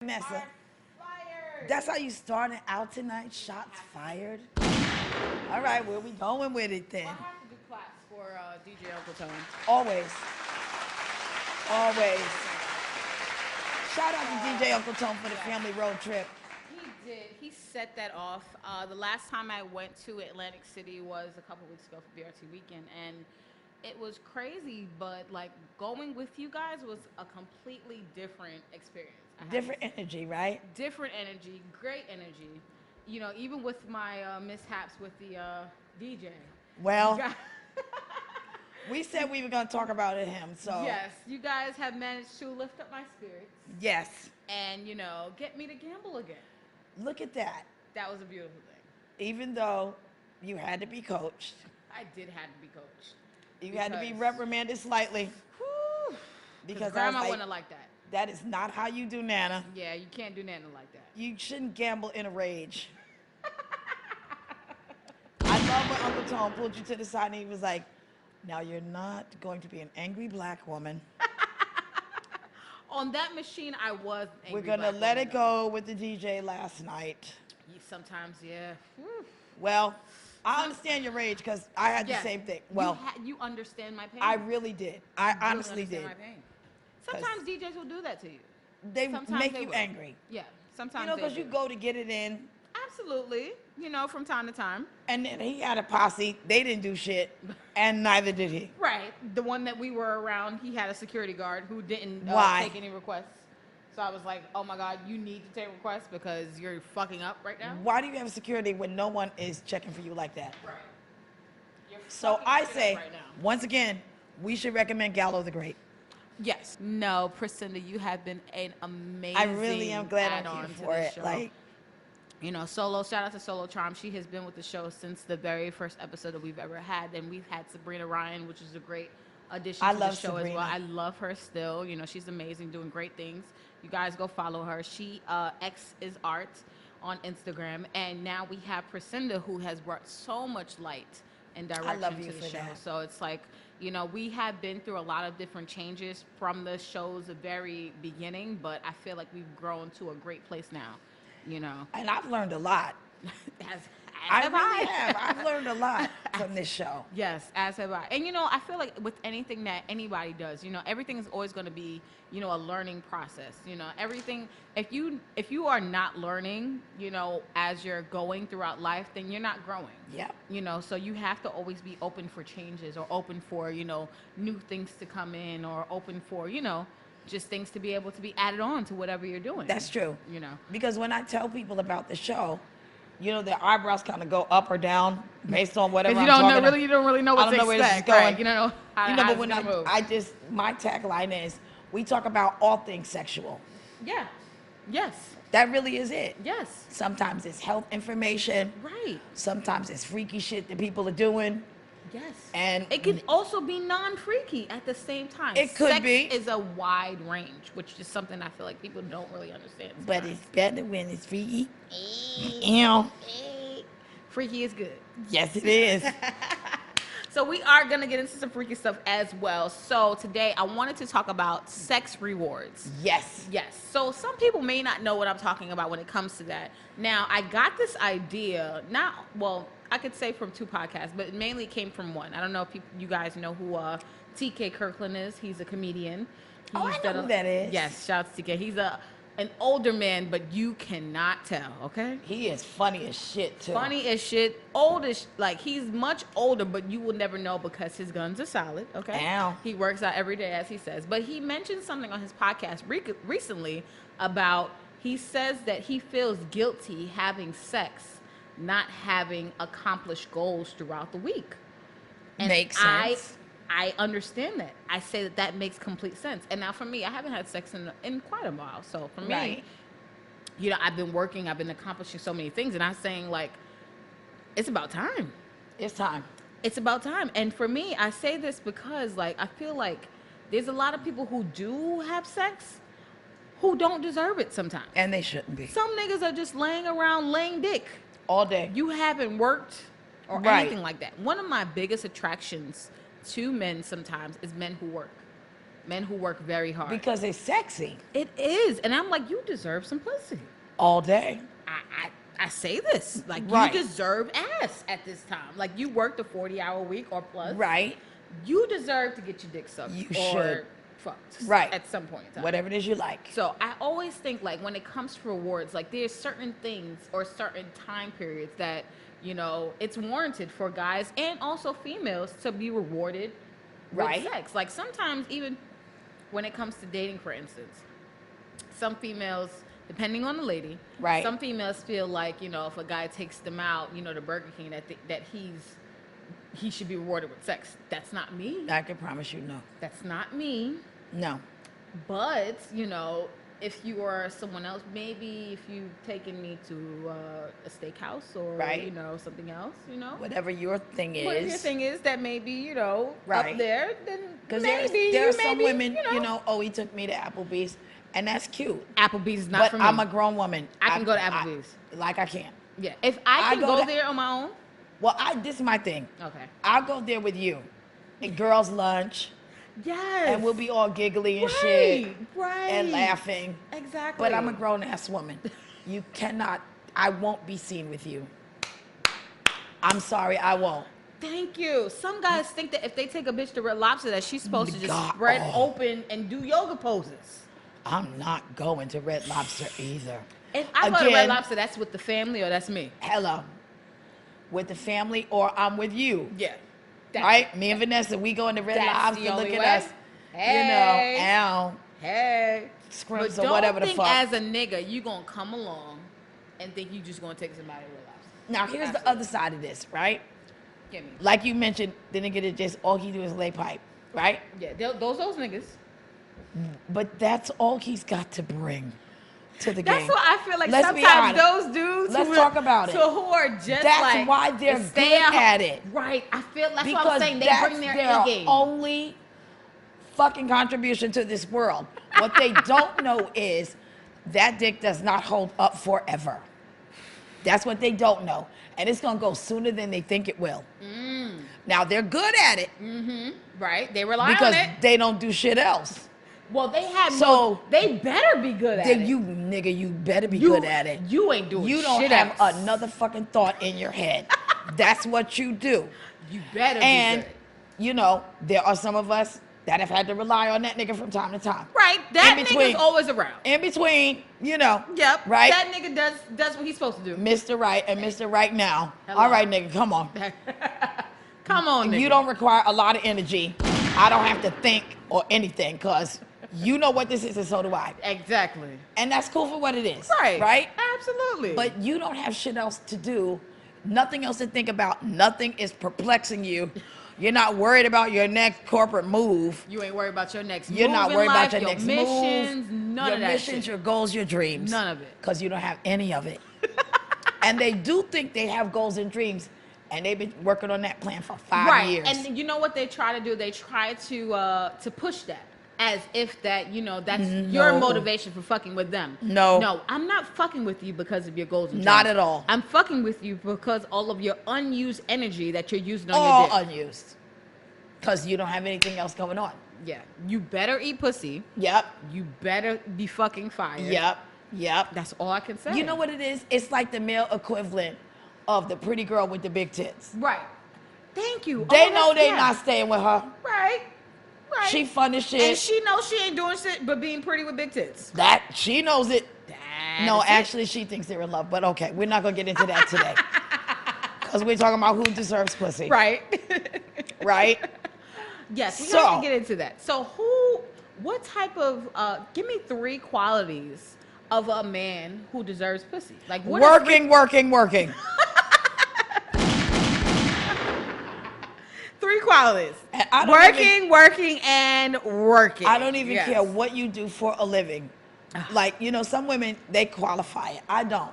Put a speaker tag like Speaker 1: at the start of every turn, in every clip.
Speaker 1: Vanessa, that's how you started out tonight? Shots fired? All right, where we going with it then?
Speaker 2: I have to do claps for DJ UncleTone.
Speaker 1: Always. Always. Shout out to DJ UncleTone for the family road trip.
Speaker 2: He did. He set that off. The last time I went to Atlantic City was a couple weeks ago for BRT weekend, and it was crazy, but like going with you guys was a completely different experience.
Speaker 1: Different energy, right?
Speaker 2: Different energy, great energy. You know, even with my mishaps with the DJ.
Speaker 1: Well, we said we were going to talk about him, so.
Speaker 2: Yes, you guys have managed to lift up my spirits.
Speaker 1: Yes.
Speaker 2: And, you know, get me to gamble again.
Speaker 1: Look at that.
Speaker 2: That was a beautiful thing.
Speaker 1: Even though you had to be coached.
Speaker 2: I did have to be coached.
Speaker 1: You had to be reprimanded slightly.
Speaker 2: Whew,
Speaker 1: because
Speaker 2: grandma wouldn't have liked that.
Speaker 1: That is not how you do Nana.
Speaker 2: Yeah, you can't do Nana like that.
Speaker 1: You shouldn't gamble in a rage. I love when Uncle Tom pulled you to the side and he was like, now you're not going to be an angry black woman.
Speaker 2: On that machine, I was angry.
Speaker 1: We're going to let it go with the DJ last night.
Speaker 2: Sometimes, yeah. Whew.
Speaker 1: Well, I understand your rage because I had the same thing. Well,
Speaker 2: you understand my pain?
Speaker 1: I really did. I honestly did.
Speaker 2: My pain. Sometimes DJs will do that to you.
Speaker 1: They make you angry.
Speaker 2: Yeah, sometimes.
Speaker 1: You know, because you go to get it in.
Speaker 2: Absolutely. You know, from time to time.
Speaker 1: And then he had a posse. They didn't do shit, and neither did he.
Speaker 2: Right. The one that we were around, he had a security guard who didn't take any requests. So I was like, oh my God, you need to take requests because you're fucking up right now.
Speaker 1: Why do you have security when no one is checking for you like that?
Speaker 2: Right.
Speaker 1: So I say, once again, we should recommend Gallo the Great.
Speaker 2: Yes. No, Precenda, you have been an amazing
Speaker 1: I really am glad I'm here for it.
Speaker 2: Show.
Speaker 1: Like,
Speaker 2: you know, shout out to Solo Charm. She has been with the show since the very first episode that we've ever had. And we've had Sabrina Ryan, which is a great addition to the show as well. I love her still. You know, she's amazing, doing great things. You guys go follow her. She X is art on Instagram. And now we have Precenda, who has brought so much light and direction to the show. So it's like, you know, we have been through a lot of different changes from the show's very beginning, but I feel like we've grown to a great place now, you know.
Speaker 1: And I've learned a lot.
Speaker 2: I
Speaker 1: really have. I've learned a lot from this show.
Speaker 2: Yes, as have I. And, you know, I feel like with anything that anybody does, you know, everything is always going to be, you know, a learning process. You know, everything, if you are not learning, you know, as you're going throughout life, then you're not growing.
Speaker 1: Yeah.
Speaker 2: You know, so you have to always be open for changes or open for, you know, new things to come in or open for, you know, just things to be able to be added on to whatever you're doing.
Speaker 1: That's true.
Speaker 2: You know.
Speaker 1: Because when I tell people about the show, you know, their eyebrows kind of go up or down based on whatever I'm talking about.
Speaker 2: You don't really know what to expect.
Speaker 1: Where this is going.
Speaker 2: Right. You don't know how
Speaker 1: but when
Speaker 2: move.
Speaker 1: my tagline is, we talk about all things sexual.
Speaker 2: Yeah. Yes.
Speaker 1: That really is it.
Speaker 2: Yes.
Speaker 1: Sometimes it's health information.
Speaker 2: Right.
Speaker 1: Sometimes it's freaky shit that people are doing.
Speaker 2: Yes.
Speaker 1: And
Speaker 2: it could also be non-freaky at the same time.
Speaker 1: It could be.
Speaker 2: Sex is a wide range, which is something I feel like people don't really understand.
Speaker 1: But it's better when it's freaky. Ew.
Speaker 2: Freaky is good.
Speaker 1: Yes, it is.
Speaker 2: So we are going to get into some freaky stuff as well. So today I wanted to talk about sex rewards.
Speaker 1: Yes.
Speaker 2: Yes. So some people may not know what I'm talking about when it comes to that. Now, I got this idea, I could say from two podcasts, but it mainly came from one. I don't know if you guys know who TK Kirkland is. He's a comedian.
Speaker 1: I know who that is.
Speaker 2: Yes, shout out to TK. He's an older man, but you cannot tell, okay?
Speaker 1: He is funny as shit, too.
Speaker 2: Funny as shit. Old as, like, he's much older, but you will never know because his guns are solid, okay?
Speaker 1: Ow.
Speaker 2: He works out every day, as he says. But he mentioned something on his podcast recently about, he says that he feels guilty having sex, not having accomplished goals throughout the week. And
Speaker 1: makes sense.
Speaker 2: I understand that. I say that makes complete sense. And now for me, I haven't had sex in quite a while. So for me, you know, I've been working, I've been accomplishing so many things, and I'm saying, like, it's about time.
Speaker 1: It's time.
Speaker 2: It's about time. And for me, I say this because, like, I feel like there's a lot of people who do have sex who don't deserve it sometimes.
Speaker 1: And they shouldn't be.
Speaker 2: Some niggas are just laying around laying dick.
Speaker 1: All day.
Speaker 2: You haven't worked or anything like that. One of my biggest attractions to men sometimes is men who work. Men who work very hard.
Speaker 1: Because it's sexy.
Speaker 2: It is. And I'm like, you deserve some pussy.
Speaker 1: All day.
Speaker 2: I say this. Like,
Speaker 1: right.
Speaker 2: You deserve ass at this time. Like, you worked a 40-hour week or plus.
Speaker 1: Right.
Speaker 2: You deserve to get your dick sucked.
Speaker 1: You
Speaker 2: or
Speaker 1: should.
Speaker 2: Fucked.
Speaker 1: Right.
Speaker 2: At some point in time.
Speaker 1: Whatever it is you like.
Speaker 2: So I always think, like, when it comes to rewards, like, there's certain things or certain time periods that, you know, it's warranted for guys and also females to be rewarded with sex. Like, sometimes even when it comes to dating, for instance, some females, depending on the lady, some females feel like, you know, if a guy takes them out, you know, to Burger King, that he should be rewarded with sex. That's not me.
Speaker 1: I can promise you, no.
Speaker 2: That's not me.
Speaker 1: No.
Speaker 2: But, you know, if you are someone else, maybe if you've taken me to a steakhouse or, you know, something else, you know.
Speaker 1: Whatever your thing is.
Speaker 2: Whatever your thing is that maybe, you know, up there, then
Speaker 1: because
Speaker 2: maybe
Speaker 1: there are some women, you know, oh, he took me to Applebee's, and that's cute.
Speaker 2: Applebee's is not for me.
Speaker 1: But I'm a grown woman.
Speaker 2: I can go to Applebee's.
Speaker 1: I can't.
Speaker 2: Yeah. If I can go there on my own.
Speaker 1: Well, this is my thing.
Speaker 2: Okay.
Speaker 1: I'll go there with you. And girls' lunch.
Speaker 2: Yes.
Speaker 1: And we'll be all giggly and shit.
Speaker 2: Right.
Speaker 1: And laughing.
Speaker 2: Exactly.
Speaker 1: But I'm a grown-ass woman. You cannot, I won't be seen with you. I'm sorry, I won't.
Speaker 2: Thank you. Some guys think that if they take a bitch to Red Lobster that she's supposed to just spread open and do yoga poses.
Speaker 1: I'm not going to Red Lobster either.
Speaker 2: If I go to Red Lobster, that's with the family or that's me?
Speaker 1: Hello. With the family or I'm with you.
Speaker 2: Yeah.
Speaker 1: Right? Me and Vanessa, we go into Red Lobster, look at us.
Speaker 2: Hey.
Speaker 1: You know, ow.
Speaker 2: Hey.
Speaker 1: Scrimps or whatever the fuck.
Speaker 2: As a nigga, you gonna come along and think you just gonna take somebody to Red Lobster.
Speaker 1: Now, here's the other side of this, right?
Speaker 2: Give me.
Speaker 1: Like you mentioned, the nigga that just, all he do is lay pipe, right?
Speaker 2: Yeah, those niggas.
Speaker 1: But that's all he's got to bring to the game.
Speaker 2: That's what I feel like.
Speaker 1: Let's
Speaker 2: sometimes those dudes
Speaker 1: Let's talk about it.
Speaker 2: So who are just
Speaker 1: that's why they're good at it.
Speaker 2: Right. I feel that's
Speaker 1: because
Speaker 2: what I'm saying. They bring their A game.
Speaker 1: Only fucking contribution to this world. What they don't know is that dick does not hold up forever. That's what they don't know. And it's going to go sooner than they think it will. Now, they're good at it.
Speaker 2: Right. They rely on it.
Speaker 1: Because they don't do shit else.
Speaker 2: Well, they have they better be good at it.
Speaker 1: You, nigga, you better be good at it.
Speaker 2: You ain't doing shit
Speaker 1: You don't have another fucking thought in your head. That's what you do.
Speaker 2: You better be good.
Speaker 1: And, you know, there are some of us that have had to rely on that nigga from time to time.
Speaker 2: Right. That nigga's always around.
Speaker 1: In between, you know.
Speaker 2: Yep.
Speaker 1: Right?
Speaker 2: That nigga does what he's supposed to do.
Speaker 1: Mr. Right and Mr. Right now. Hello. All right, nigga, come on.
Speaker 2: Come on, nigga.
Speaker 1: You don't require a lot of energy. I don't have to think or anything because you know what this is and so do I.
Speaker 2: Exactly.
Speaker 1: And that's cool for what it is.
Speaker 2: Right.
Speaker 1: Right?
Speaker 2: Absolutely.
Speaker 1: But you don't have shit else to do. Nothing else to think about. Nothing is perplexing you. You're not worried about your next corporate move.
Speaker 2: You ain't worried about your next move.
Speaker 1: You're not worried about your next
Speaker 2: missions,
Speaker 1: move.
Speaker 2: None of that
Speaker 1: missions,
Speaker 2: shit.
Speaker 1: your goals, your dreams.
Speaker 2: None of it.
Speaker 1: Because you don't have any of it. And they do think they have goals and dreams. And they've been working on that plan for 5 years.
Speaker 2: And you know what they try to do? They try to push that. As if that, you know, that's your motivation for fucking with them. No, I'm not fucking with you because of your goals and dreams.
Speaker 1: Not at all.
Speaker 2: I'm fucking with you because all of your unused energy that you're using on
Speaker 1: all
Speaker 2: your dick.
Speaker 1: All unused. Because you don't have anything else going on.
Speaker 2: Yeah. You better eat pussy.
Speaker 1: Yep.
Speaker 2: You better be fucking fired.
Speaker 1: Yep.
Speaker 2: That's all I can say.
Speaker 1: You know what it is? It's like the male equivalent of the pretty girl with the big tits.
Speaker 2: Right. Thank you.
Speaker 1: They know they not staying with her.
Speaker 2: Right.
Speaker 1: She fun as shit.
Speaker 2: And she knows she ain't doing shit but being pretty with big tits.
Speaker 1: That, she knows it. No, actually, she thinks they're in love. But okay, we're not going to get into that today. Because we're talking about who deserves pussy.
Speaker 2: Right.
Speaker 1: Right?
Speaker 2: Yes, we have to get into that. So what type of, give me 3 qualities of a man who deserves pussy. Like what
Speaker 1: working.
Speaker 2: 3 qualities. Working, and working.
Speaker 1: I don't even care what you do for a living. Like, you know, some women, they qualify it. I don't.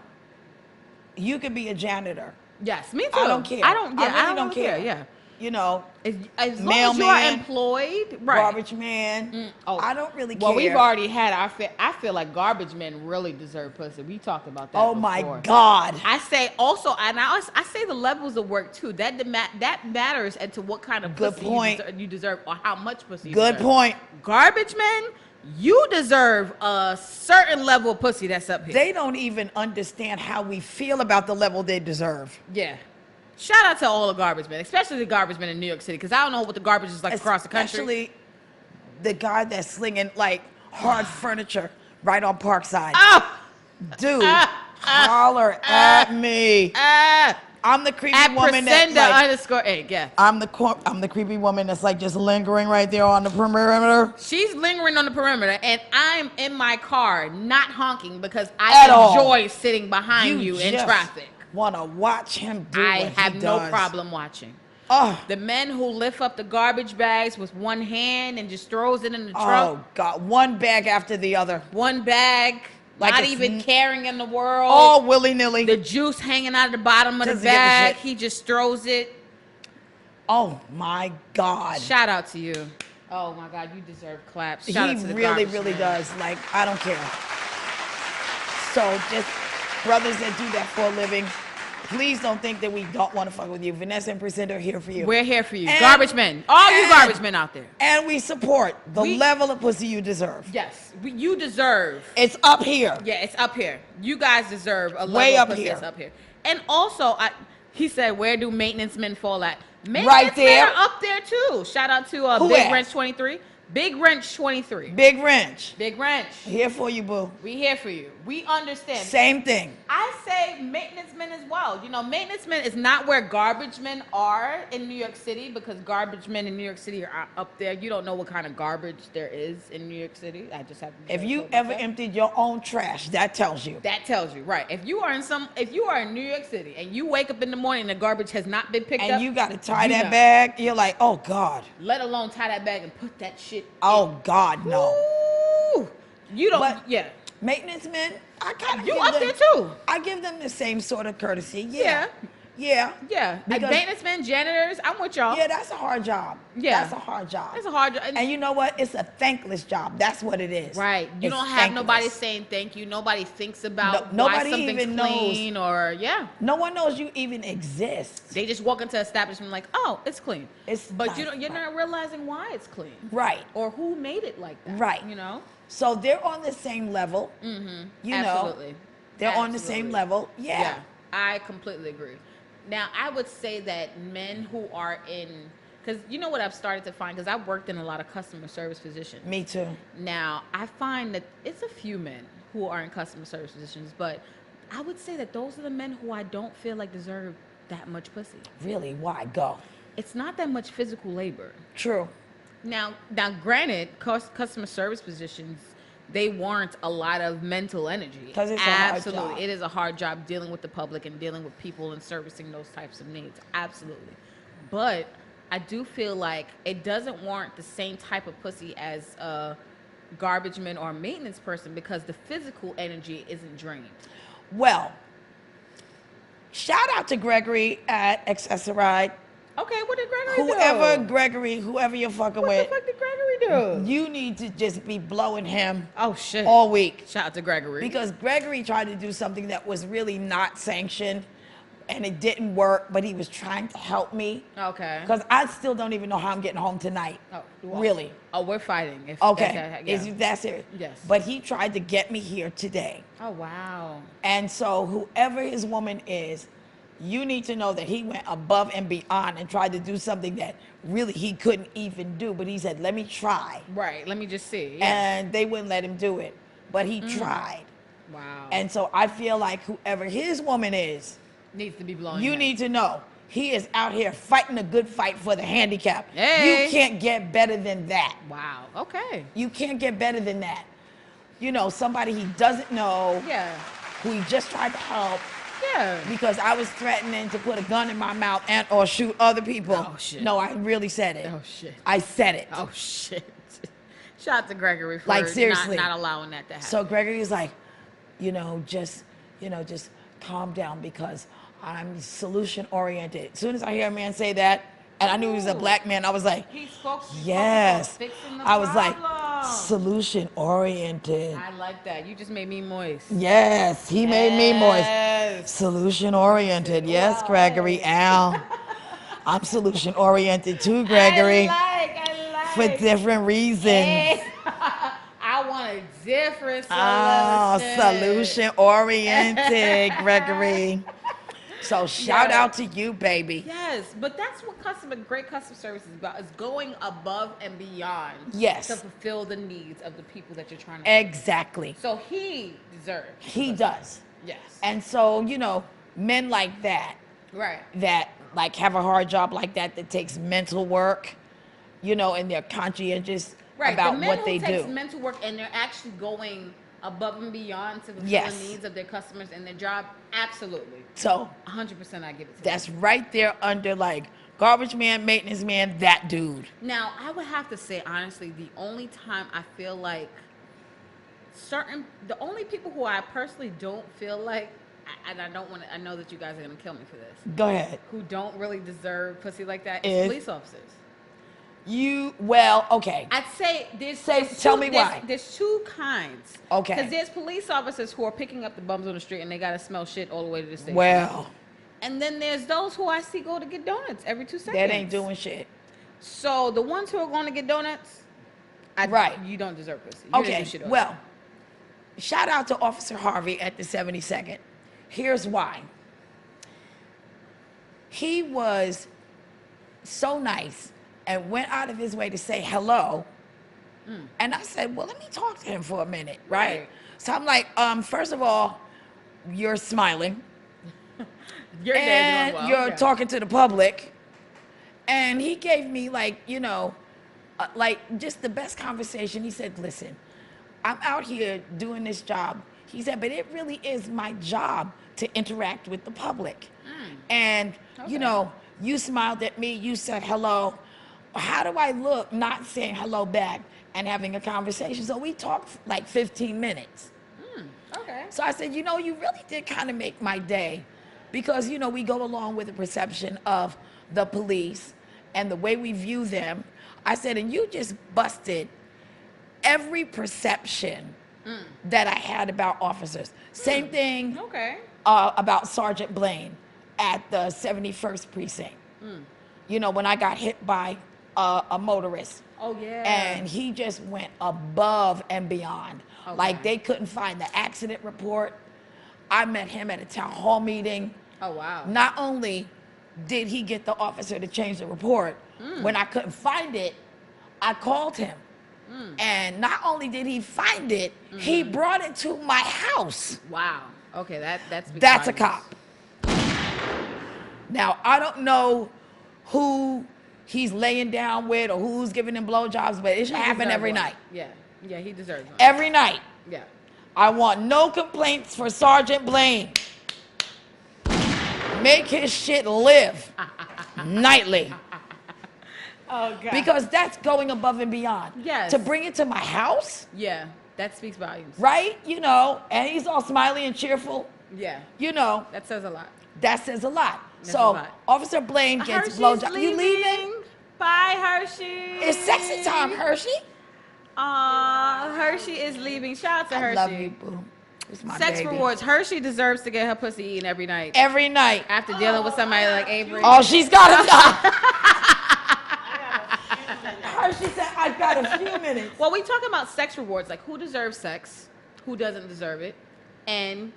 Speaker 1: You could be a janitor.
Speaker 2: Yes, me too.
Speaker 1: I don't care.
Speaker 2: I don't
Speaker 1: really
Speaker 2: care. Yeah.
Speaker 1: you know,
Speaker 2: as long as you are employed, right?
Speaker 1: Garbage man. I don't really care.
Speaker 2: Well, we've already had our. I feel like garbage men really deserve pussy. We talked about that.
Speaker 1: Oh
Speaker 2: before.
Speaker 1: My God!
Speaker 2: I say also, and I say the levels of work too. That matters as to what kind of pussy you deserve or how much pussy.
Speaker 1: Good point.
Speaker 2: Garbage men, you deserve a certain level of pussy that's up here.
Speaker 1: They don't even understand how we feel about the level they deserve.
Speaker 2: Yeah. Shout out to all the garbage men, especially the garbage men in New York City, because I don't know what the garbage is like across the country.
Speaker 1: Especially the guy that's slinging like hard furniture right on Parkside.
Speaker 2: Oh!
Speaker 1: Dude, holler at me. I'm the creepy woman
Speaker 2: that
Speaker 1: like,
Speaker 2: yeah.
Speaker 1: I'm the creepy woman that's like just lingering right there on the perimeter.
Speaker 2: She's lingering on the perimeter, and I'm in my car not honking because I enjoy sitting behind you in traffic.
Speaker 1: Want to watch him do
Speaker 2: I
Speaker 1: what
Speaker 2: have
Speaker 1: he
Speaker 2: no
Speaker 1: does.
Speaker 2: problem watching.
Speaker 1: Oh.
Speaker 2: The men who lift up the garbage bags with one hand and just throws it in the trunk.
Speaker 1: Oh God, one bag after the other.
Speaker 2: One bag, like not even caring in the world.
Speaker 1: All willy-nilly.
Speaker 2: The juice hanging out of the bottom of the bag. He just throws it.
Speaker 1: Oh my God.
Speaker 2: Shout out to you. Oh my God, you deserve claps. Shout out to the
Speaker 1: really does. Like, I don't care. So just brothers that do that for a living, please don't think that we don't want to fuck with you. Vanessa and Precenda are here for you.
Speaker 2: We're here for you. Garbage men. All you garbage men out there.
Speaker 1: And we support the level of pussy you deserve.
Speaker 2: Yes. You deserve.
Speaker 1: It's up here.
Speaker 2: Yeah, it's up here. You guys deserve a level
Speaker 1: way
Speaker 2: of
Speaker 1: up
Speaker 2: pussy
Speaker 1: here.
Speaker 2: that's up here. And also, he said, where do maintenance men fall at? Maintenance
Speaker 1: right there.
Speaker 2: men are up there too. Shout out to Big Wrench 23. Big Wrench 23.
Speaker 1: Big Wrench.
Speaker 2: Big Wrench.
Speaker 1: Here for you, boo.
Speaker 2: We here for you. We understand.
Speaker 1: Same thing.
Speaker 2: I say maintenance men as well. You know, maintenance men is not where garbage men are in New York City, because garbage men in New York City are up there. You don't know what kind of garbage there is in New York City. I just have to.
Speaker 1: If you ever emptied your own trash, that tells you.
Speaker 2: That tells you, right? If you are in New York City and you wake up in the morning and the garbage has not been picked up,
Speaker 1: and you got to tie that bag, you're like, oh God.
Speaker 2: Let alone tie that bag and put that shit.
Speaker 1: Oh God, no.
Speaker 2: Ooh, you don't.
Speaker 1: But
Speaker 2: yeah.
Speaker 1: Maintenance men, I kind of
Speaker 2: you up there too.
Speaker 1: I give them the same sort of courtesy.
Speaker 2: Yeah.
Speaker 1: Yeah.
Speaker 2: Maintenance men, janitors, I'm with y'all.
Speaker 1: Yeah, that's a hard job.
Speaker 2: Yeah.
Speaker 1: That's a hard job.
Speaker 2: It's a hard job.
Speaker 1: And you know what? It's a thankless job. That's what it is.
Speaker 2: Right. You don't have nobody saying thank you. Nobody thinks about
Speaker 1: nobody
Speaker 2: why something's
Speaker 1: even
Speaker 2: clean
Speaker 1: knows. No one knows you even exist.
Speaker 2: They just walk into an establishment like, oh, it's clean. But you're not realizing why it's clean.
Speaker 1: Right.
Speaker 2: Or who made it like that.
Speaker 1: Right.
Speaker 2: You know?
Speaker 1: So they're on the same level.
Speaker 2: Mm-hmm.
Speaker 1: You
Speaker 2: Absolutely.
Speaker 1: know. They're on the same level. Yeah.
Speaker 2: I completely agree. Now, I would say that men who are in, because you know what I've started to find, because I've worked in a lot of customer service positions.
Speaker 1: Me too.
Speaker 2: Now, I find that it's a few men who are in customer service positions, but I would say that those are the men who I don't feel like deserve that much pussy.
Speaker 1: Really? Why? Go.
Speaker 2: It's not that much physical labor.
Speaker 1: True.
Speaker 2: Now, granted, customer service positions, they warrant a lot of mental energy.
Speaker 1: Because it's
Speaker 2: Absolutely.
Speaker 1: a hard job.
Speaker 2: It is a hard job dealing with the public and dealing with people and servicing those types of needs. Absolutely. But I do feel like it doesn't warrant the same type of pussy as a garbage man or a maintenance person, because the physical energy isn't drained.
Speaker 1: Well, shout out to Gregory at Accessoride.
Speaker 2: Okay, what did Gregory do?
Speaker 1: Whoever you're fucking with.
Speaker 2: What the fuck did Gregory do?
Speaker 1: You need to just be blowing him
Speaker 2: shit
Speaker 1: all week.
Speaker 2: Shout out to Gregory.
Speaker 1: Because Gregory tried to do something that was really not sanctioned, and it didn't work, but he was trying to help me.
Speaker 2: Okay.
Speaker 1: Because I still don't even know how I'm getting home tonight.
Speaker 2: Oh,
Speaker 1: really?
Speaker 2: Oh, we're fighting.
Speaker 1: Okay. Is that serious?
Speaker 2: Yes.
Speaker 1: But he tried to get me here today.
Speaker 2: Oh, wow.
Speaker 1: And so whoever his woman is, you need to know that he went above and beyond and tried to do something that really he couldn't even do. But he said, let me try.
Speaker 2: Right. Let me just see.
Speaker 1: Yeah. And they wouldn't let him do it. But he tried.
Speaker 2: Wow.
Speaker 1: And so I feel like whoever his woman is,
Speaker 2: needs to be blown.
Speaker 1: You need to know he is out here fighting a good fight for the handicap.
Speaker 2: Hey.
Speaker 1: You can't get better than that.
Speaker 2: Wow. Okay.
Speaker 1: You can't get better than that. You know, somebody he doesn't know.
Speaker 2: Yeah.
Speaker 1: Who he just tried to help.
Speaker 2: Yeah.
Speaker 1: Because I was threatening to put a gun in my mouth and or shoot other people.
Speaker 2: Oh shit.
Speaker 1: No, I really said it.
Speaker 2: Oh shit.
Speaker 1: I said it.
Speaker 2: Oh shit. Shout out to Gregory for
Speaker 1: like seriously
Speaker 2: not allowing that to happen.
Speaker 1: So Gregory's like, just calm down because I'm solution oriented. As soon as I hear a man say that, And I knew he was a black man. I was like,
Speaker 2: he spoke
Speaker 1: yes.
Speaker 2: fixing the
Speaker 1: I was
Speaker 2: problem.
Speaker 1: like, solution oriented.
Speaker 2: I like that. You just made me moist.
Speaker 1: Yes, he made me moist. Solution oriented. Yes, Gregory. Al. I'm solution oriented too, Gregory.
Speaker 2: I like.
Speaker 1: For different reasons.
Speaker 2: Hey. I want a different solution.
Speaker 1: Oh, solution oriented, Gregory. So shout out to you, baby.
Speaker 2: Yes, but that's what great customer service is about, is going above and beyond.
Speaker 1: Yes.
Speaker 2: To fulfill the needs of the people that you're trying to
Speaker 1: Exactly.
Speaker 2: So he deserves.
Speaker 1: He does.
Speaker 2: Yes.
Speaker 1: And so, men like that.
Speaker 2: Right.
Speaker 1: That like have a hard job like that takes mental work, and they're conscientious about what they do.
Speaker 2: The men who takes mental work and they're actually going above and beyond to fulfill the needs of their customers and their job, absolutely.
Speaker 1: So
Speaker 2: 100% I give it to
Speaker 1: that's
Speaker 2: them.
Speaker 1: right there under like garbage man, maintenance man, that dude.
Speaker 2: Now, I would have to say, honestly, the only time I feel like the only people who I personally don't feel like, and I know that you guys are going to kill me for this.
Speaker 1: Go ahead.
Speaker 2: Who don't really deserve pussy like that is police officers.
Speaker 1: Okay.
Speaker 2: I'd say
Speaker 1: tell me why.
Speaker 2: There's two kinds.
Speaker 1: Okay.
Speaker 2: Because there's police officers who are picking up the bums on the street and they got to smell shit all the way to the station.
Speaker 1: Well.
Speaker 2: And then there's those who I see go to get donuts every 2 seconds.
Speaker 1: That ain't doing shit.
Speaker 2: So the ones who are going to get donuts, you don't deserve pussy. You didn't do shit over there.
Speaker 1: Shout out to Officer Harvey at the 72nd. Here's why. He was so nice and went out of his way to say hello. And I said, well, let me talk to him for a minute, right? So I'm like, first of all, you're smiling. You're talking to the public. And he gave me like just the best conversation. He said, listen, I'm out here doing this job. He said, but it really is my job to interact with the public. And, you smiled at me, you said hello. How do I look not saying hello back and having a conversation? So we talked like 15 minutes.
Speaker 2: Okay.
Speaker 1: So I said, you really did kind of make my day because, we go along with the perception of the police and the way we view them. I said, and you just busted every perception that I had about officers. Same thing about Sergeant Blaine at the 71st Precinct. When I got hit by a motorist.
Speaker 2: Oh, yeah.
Speaker 1: And he just went above and beyond. Okay. Like they couldn't find the accident report. I met him at a town hall meeting.
Speaker 2: Oh, wow.
Speaker 1: Not only did he get the officer to change the report, when I couldn't find it, I called him. And not only did he find it, he brought it to my house.
Speaker 2: Wow. Okay,
Speaker 1: that's a cop. Now, I don't know who he's laying down with or who's giving him blowjobs, but it should happen every night.
Speaker 2: Yeah, he deserves one.
Speaker 1: Every night.
Speaker 2: Yeah.
Speaker 1: I want no complaints for Sergeant Blaine. Make his shit live nightly.
Speaker 2: Oh, God.
Speaker 1: Because that's going above and beyond.
Speaker 2: Yes.
Speaker 1: To bring it to my house.
Speaker 2: Yeah, that speaks volumes.
Speaker 1: Right? And he's all smiley and cheerful.
Speaker 2: Yeah.
Speaker 1: That
Speaker 2: says a lot.
Speaker 1: That says a lot. Officer Blaine gets blowjob. You leaving?
Speaker 2: Bye, Hershey.
Speaker 1: It's sexy time, Hershey.
Speaker 2: Hershey is leaving. Shout out to Hershey.
Speaker 1: I love you, boo. It's my
Speaker 2: Sex
Speaker 1: baby.
Speaker 2: rewards. Hershey deserves to get her pussy eaten every night.
Speaker 1: Every night.
Speaker 2: After dealing with somebody like Avery.
Speaker 1: Oh, she's got to. Hershey said, I've got a few minutes.
Speaker 2: Well, we talking about sex rewards. Like, who deserves sex? Who doesn't deserve it? And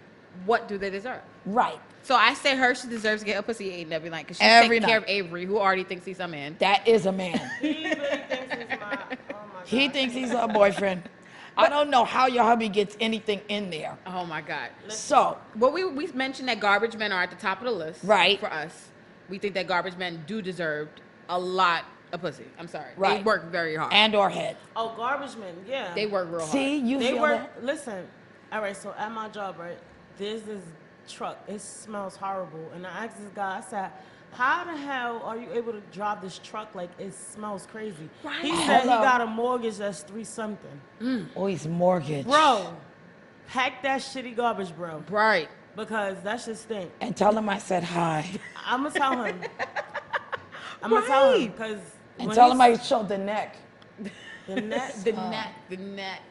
Speaker 2: what do they deserve?
Speaker 1: Right.
Speaker 2: So I say Hershey deserves to get her pussy eaten every night because she's taking care of Avery, who already thinks he's a man.
Speaker 1: That is a man.
Speaker 3: He really thinks he's my, oh my God.
Speaker 1: He thinks he's a boyfriend. I don't know how your hubby gets anything in there.
Speaker 2: Oh, my God.
Speaker 1: So.
Speaker 2: Well, we mentioned that garbage men are at the top of the list.
Speaker 1: Right.
Speaker 2: For us. We think that garbage men do deserve a lot of pussy. I'm sorry.
Speaker 1: Right.
Speaker 2: They work very hard.
Speaker 1: And or head.
Speaker 3: Oh, garbage men, yeah.
Speaker 2: They work real hard.
Speaker 1: See, you
Speaker 3: they
Speaker 1: feel
Speaker 3: work.
Speaker 1: that?
Speaker 3: Listen, all right. So at my job, right, there's this truck. It smells horrible, and I asked this guy. I said, "How the hell are you able to drive this truck like it smells crazy?"
Speaker 2: Right.
Speaker 3: He said he got a mortgage that's 3 something.
Speaker 1: Oh, he's mortgaged.
Speaker 3: Bro, pack that shitty garbage, bro.
Speaker 2: Right.
Speaker 3: Because that shit stink.
Speaker 1: And tell him I said hi.
Speaker 3: I'm gonna tell him. I'm gonna tell him because
Speaker 1: And tell him I showed the neck.
Speaker 3: the neck,
Speaker 2: The neck.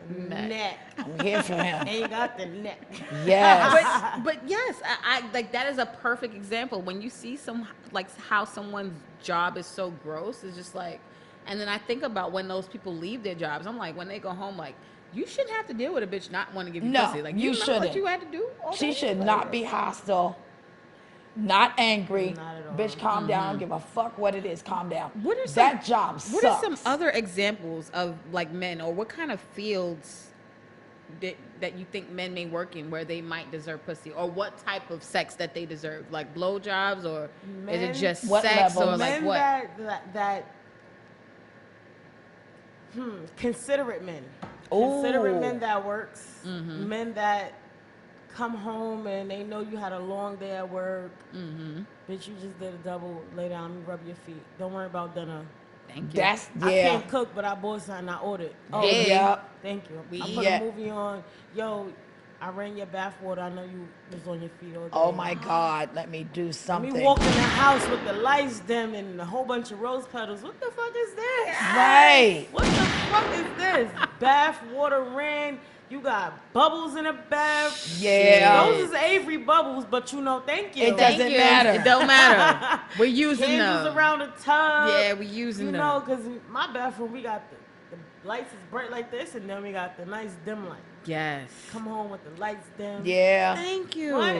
Speaker 3: neck.
Speaker 1: I'm here for him.
Speaker 3: Ain't got the neck.
Speaker 1: Yes.
Speaker 2: But yes, I like that is a perfect example. When you see how someone's job is so gross, it's just like, and then I think about when those people leave their jobs. I'm like, when they go home, like, you shouldn't have to deal with a bitch not want to give you pussy. Like,
Speaker 1: you
Speaker 2: know
Speaker 1: shouldn't.
Speaker 2: what you had to do.
Speaker 1: She should not be hostile, not angry.
Speaker 3: Not at all.
Speaker 1: Bitch, calm down. Give a fuck what it is. Calm down.
Speaker 2: What are
Speaker 1: that job sucks.
Speaker 2: What are some other examples of like men, or what kind of fields that you think men may work in where they might deserve pussy, or what type of sex that they deserve, like blowjobs, or is it just
Speaker 1: what
Speaker 2: sex,
Speaker 1: level?
Speaker 2: or like
Speaker 3: Men
Speaker 2: what?
Speaker 3: Considerate men.
Speaker 1: Ooh.
Speaker 3: Considerate men that works.
Speaker 2: Mm-hmm.
Speaker 3: Men that come home and they know you had a long day at work.
Speaker 2: Mm-hmm.
Speaker 3: Bitch, you just did a double. Lay down, let me rub your feet. Don't worry about dinner.
Speaker 2: Thank you.
Speaker 1: That's
Speaker 3: I can't cook, but I bought something. I ordered. Oh,
Speaker 2: Hey.
Speaker 1: Yeah.
Speaker 3: thank you. I
Speaker 2: We-
Speaker 3: put
Speaker 1: Yeah.
Speaker 3: a movie on. Yo, I ran your bath water. I know you was on your feet all day.
Speaker 1: Oh my God. Let me do
Speaker 3: Let
Speaker 1: something.
Speaker 3: me walk in the house with the lights dim and a whole bunch of rose petals. What the fuck is this?
Speaker 1: Right.
Speaker 3: What the fuck is this? Bath water ran. You got bubbles in the bath.
Speaker 1: Yeah.
Speaker 3: Those is Avery bubbles, but you know, thank you.
Speaker 1: It doesn't
Speaker 2: Thank you.
Speaker 1: matter.
Speaker 2: It don't matter. We're using
Speaker 3: Candles
Speaker 2: them.
Speaker 3: around the tub.
Speaker 2: Yeah, we using
Speaker 3: You
Speaker 2: them.
Speaker 3: know, because my bathroom, we got the lights is bright like this, and then we got the nice dim light.
Speaker 2: Yes.
Speaker 3: Come home with the lights dim.
Speaker 1: Yeah.
Speaker 2: Thank you.
Speaker 3: What?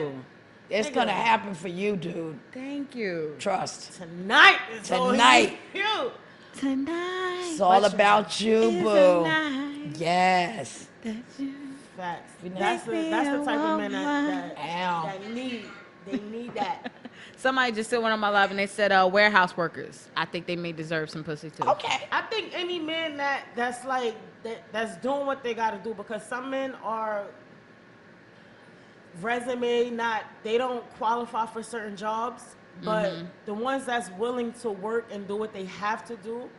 Speaker 1: It's
Speaker 3: Nigga.
Speaker 1: gonna happen for you, dude.
Speaker 2: Thank you.
Speaker 1: Trust.
Speaker 3: Tonight is
Speaker 1: Tonight.
Speaker 3: you.
Speaker 2: Tonight.
Speaker 1: It's all
Speaker 3: But
Speaker 1: about you,
Speaker 2: is
Speaker 1: boo.
Speaker 2: a night
Speaker 1: Yes.
Speaker 2: that you
Speaker 3: Facts.
Speaker 1: Make
Speaker 3: That's the type of men that
Speaker 1: Ow.
Speaker 3: they need that.
Speaker 2: Somebody just said one on my live and they said warehouse workers. I think they may deserve some pussy too.
Speaker 1: Okay.
Speaker 3: I think any man that's like that's doing what they gotta do, because some men are they don't qualify for certain jobs, but the ones that's willing to work and do what they have to do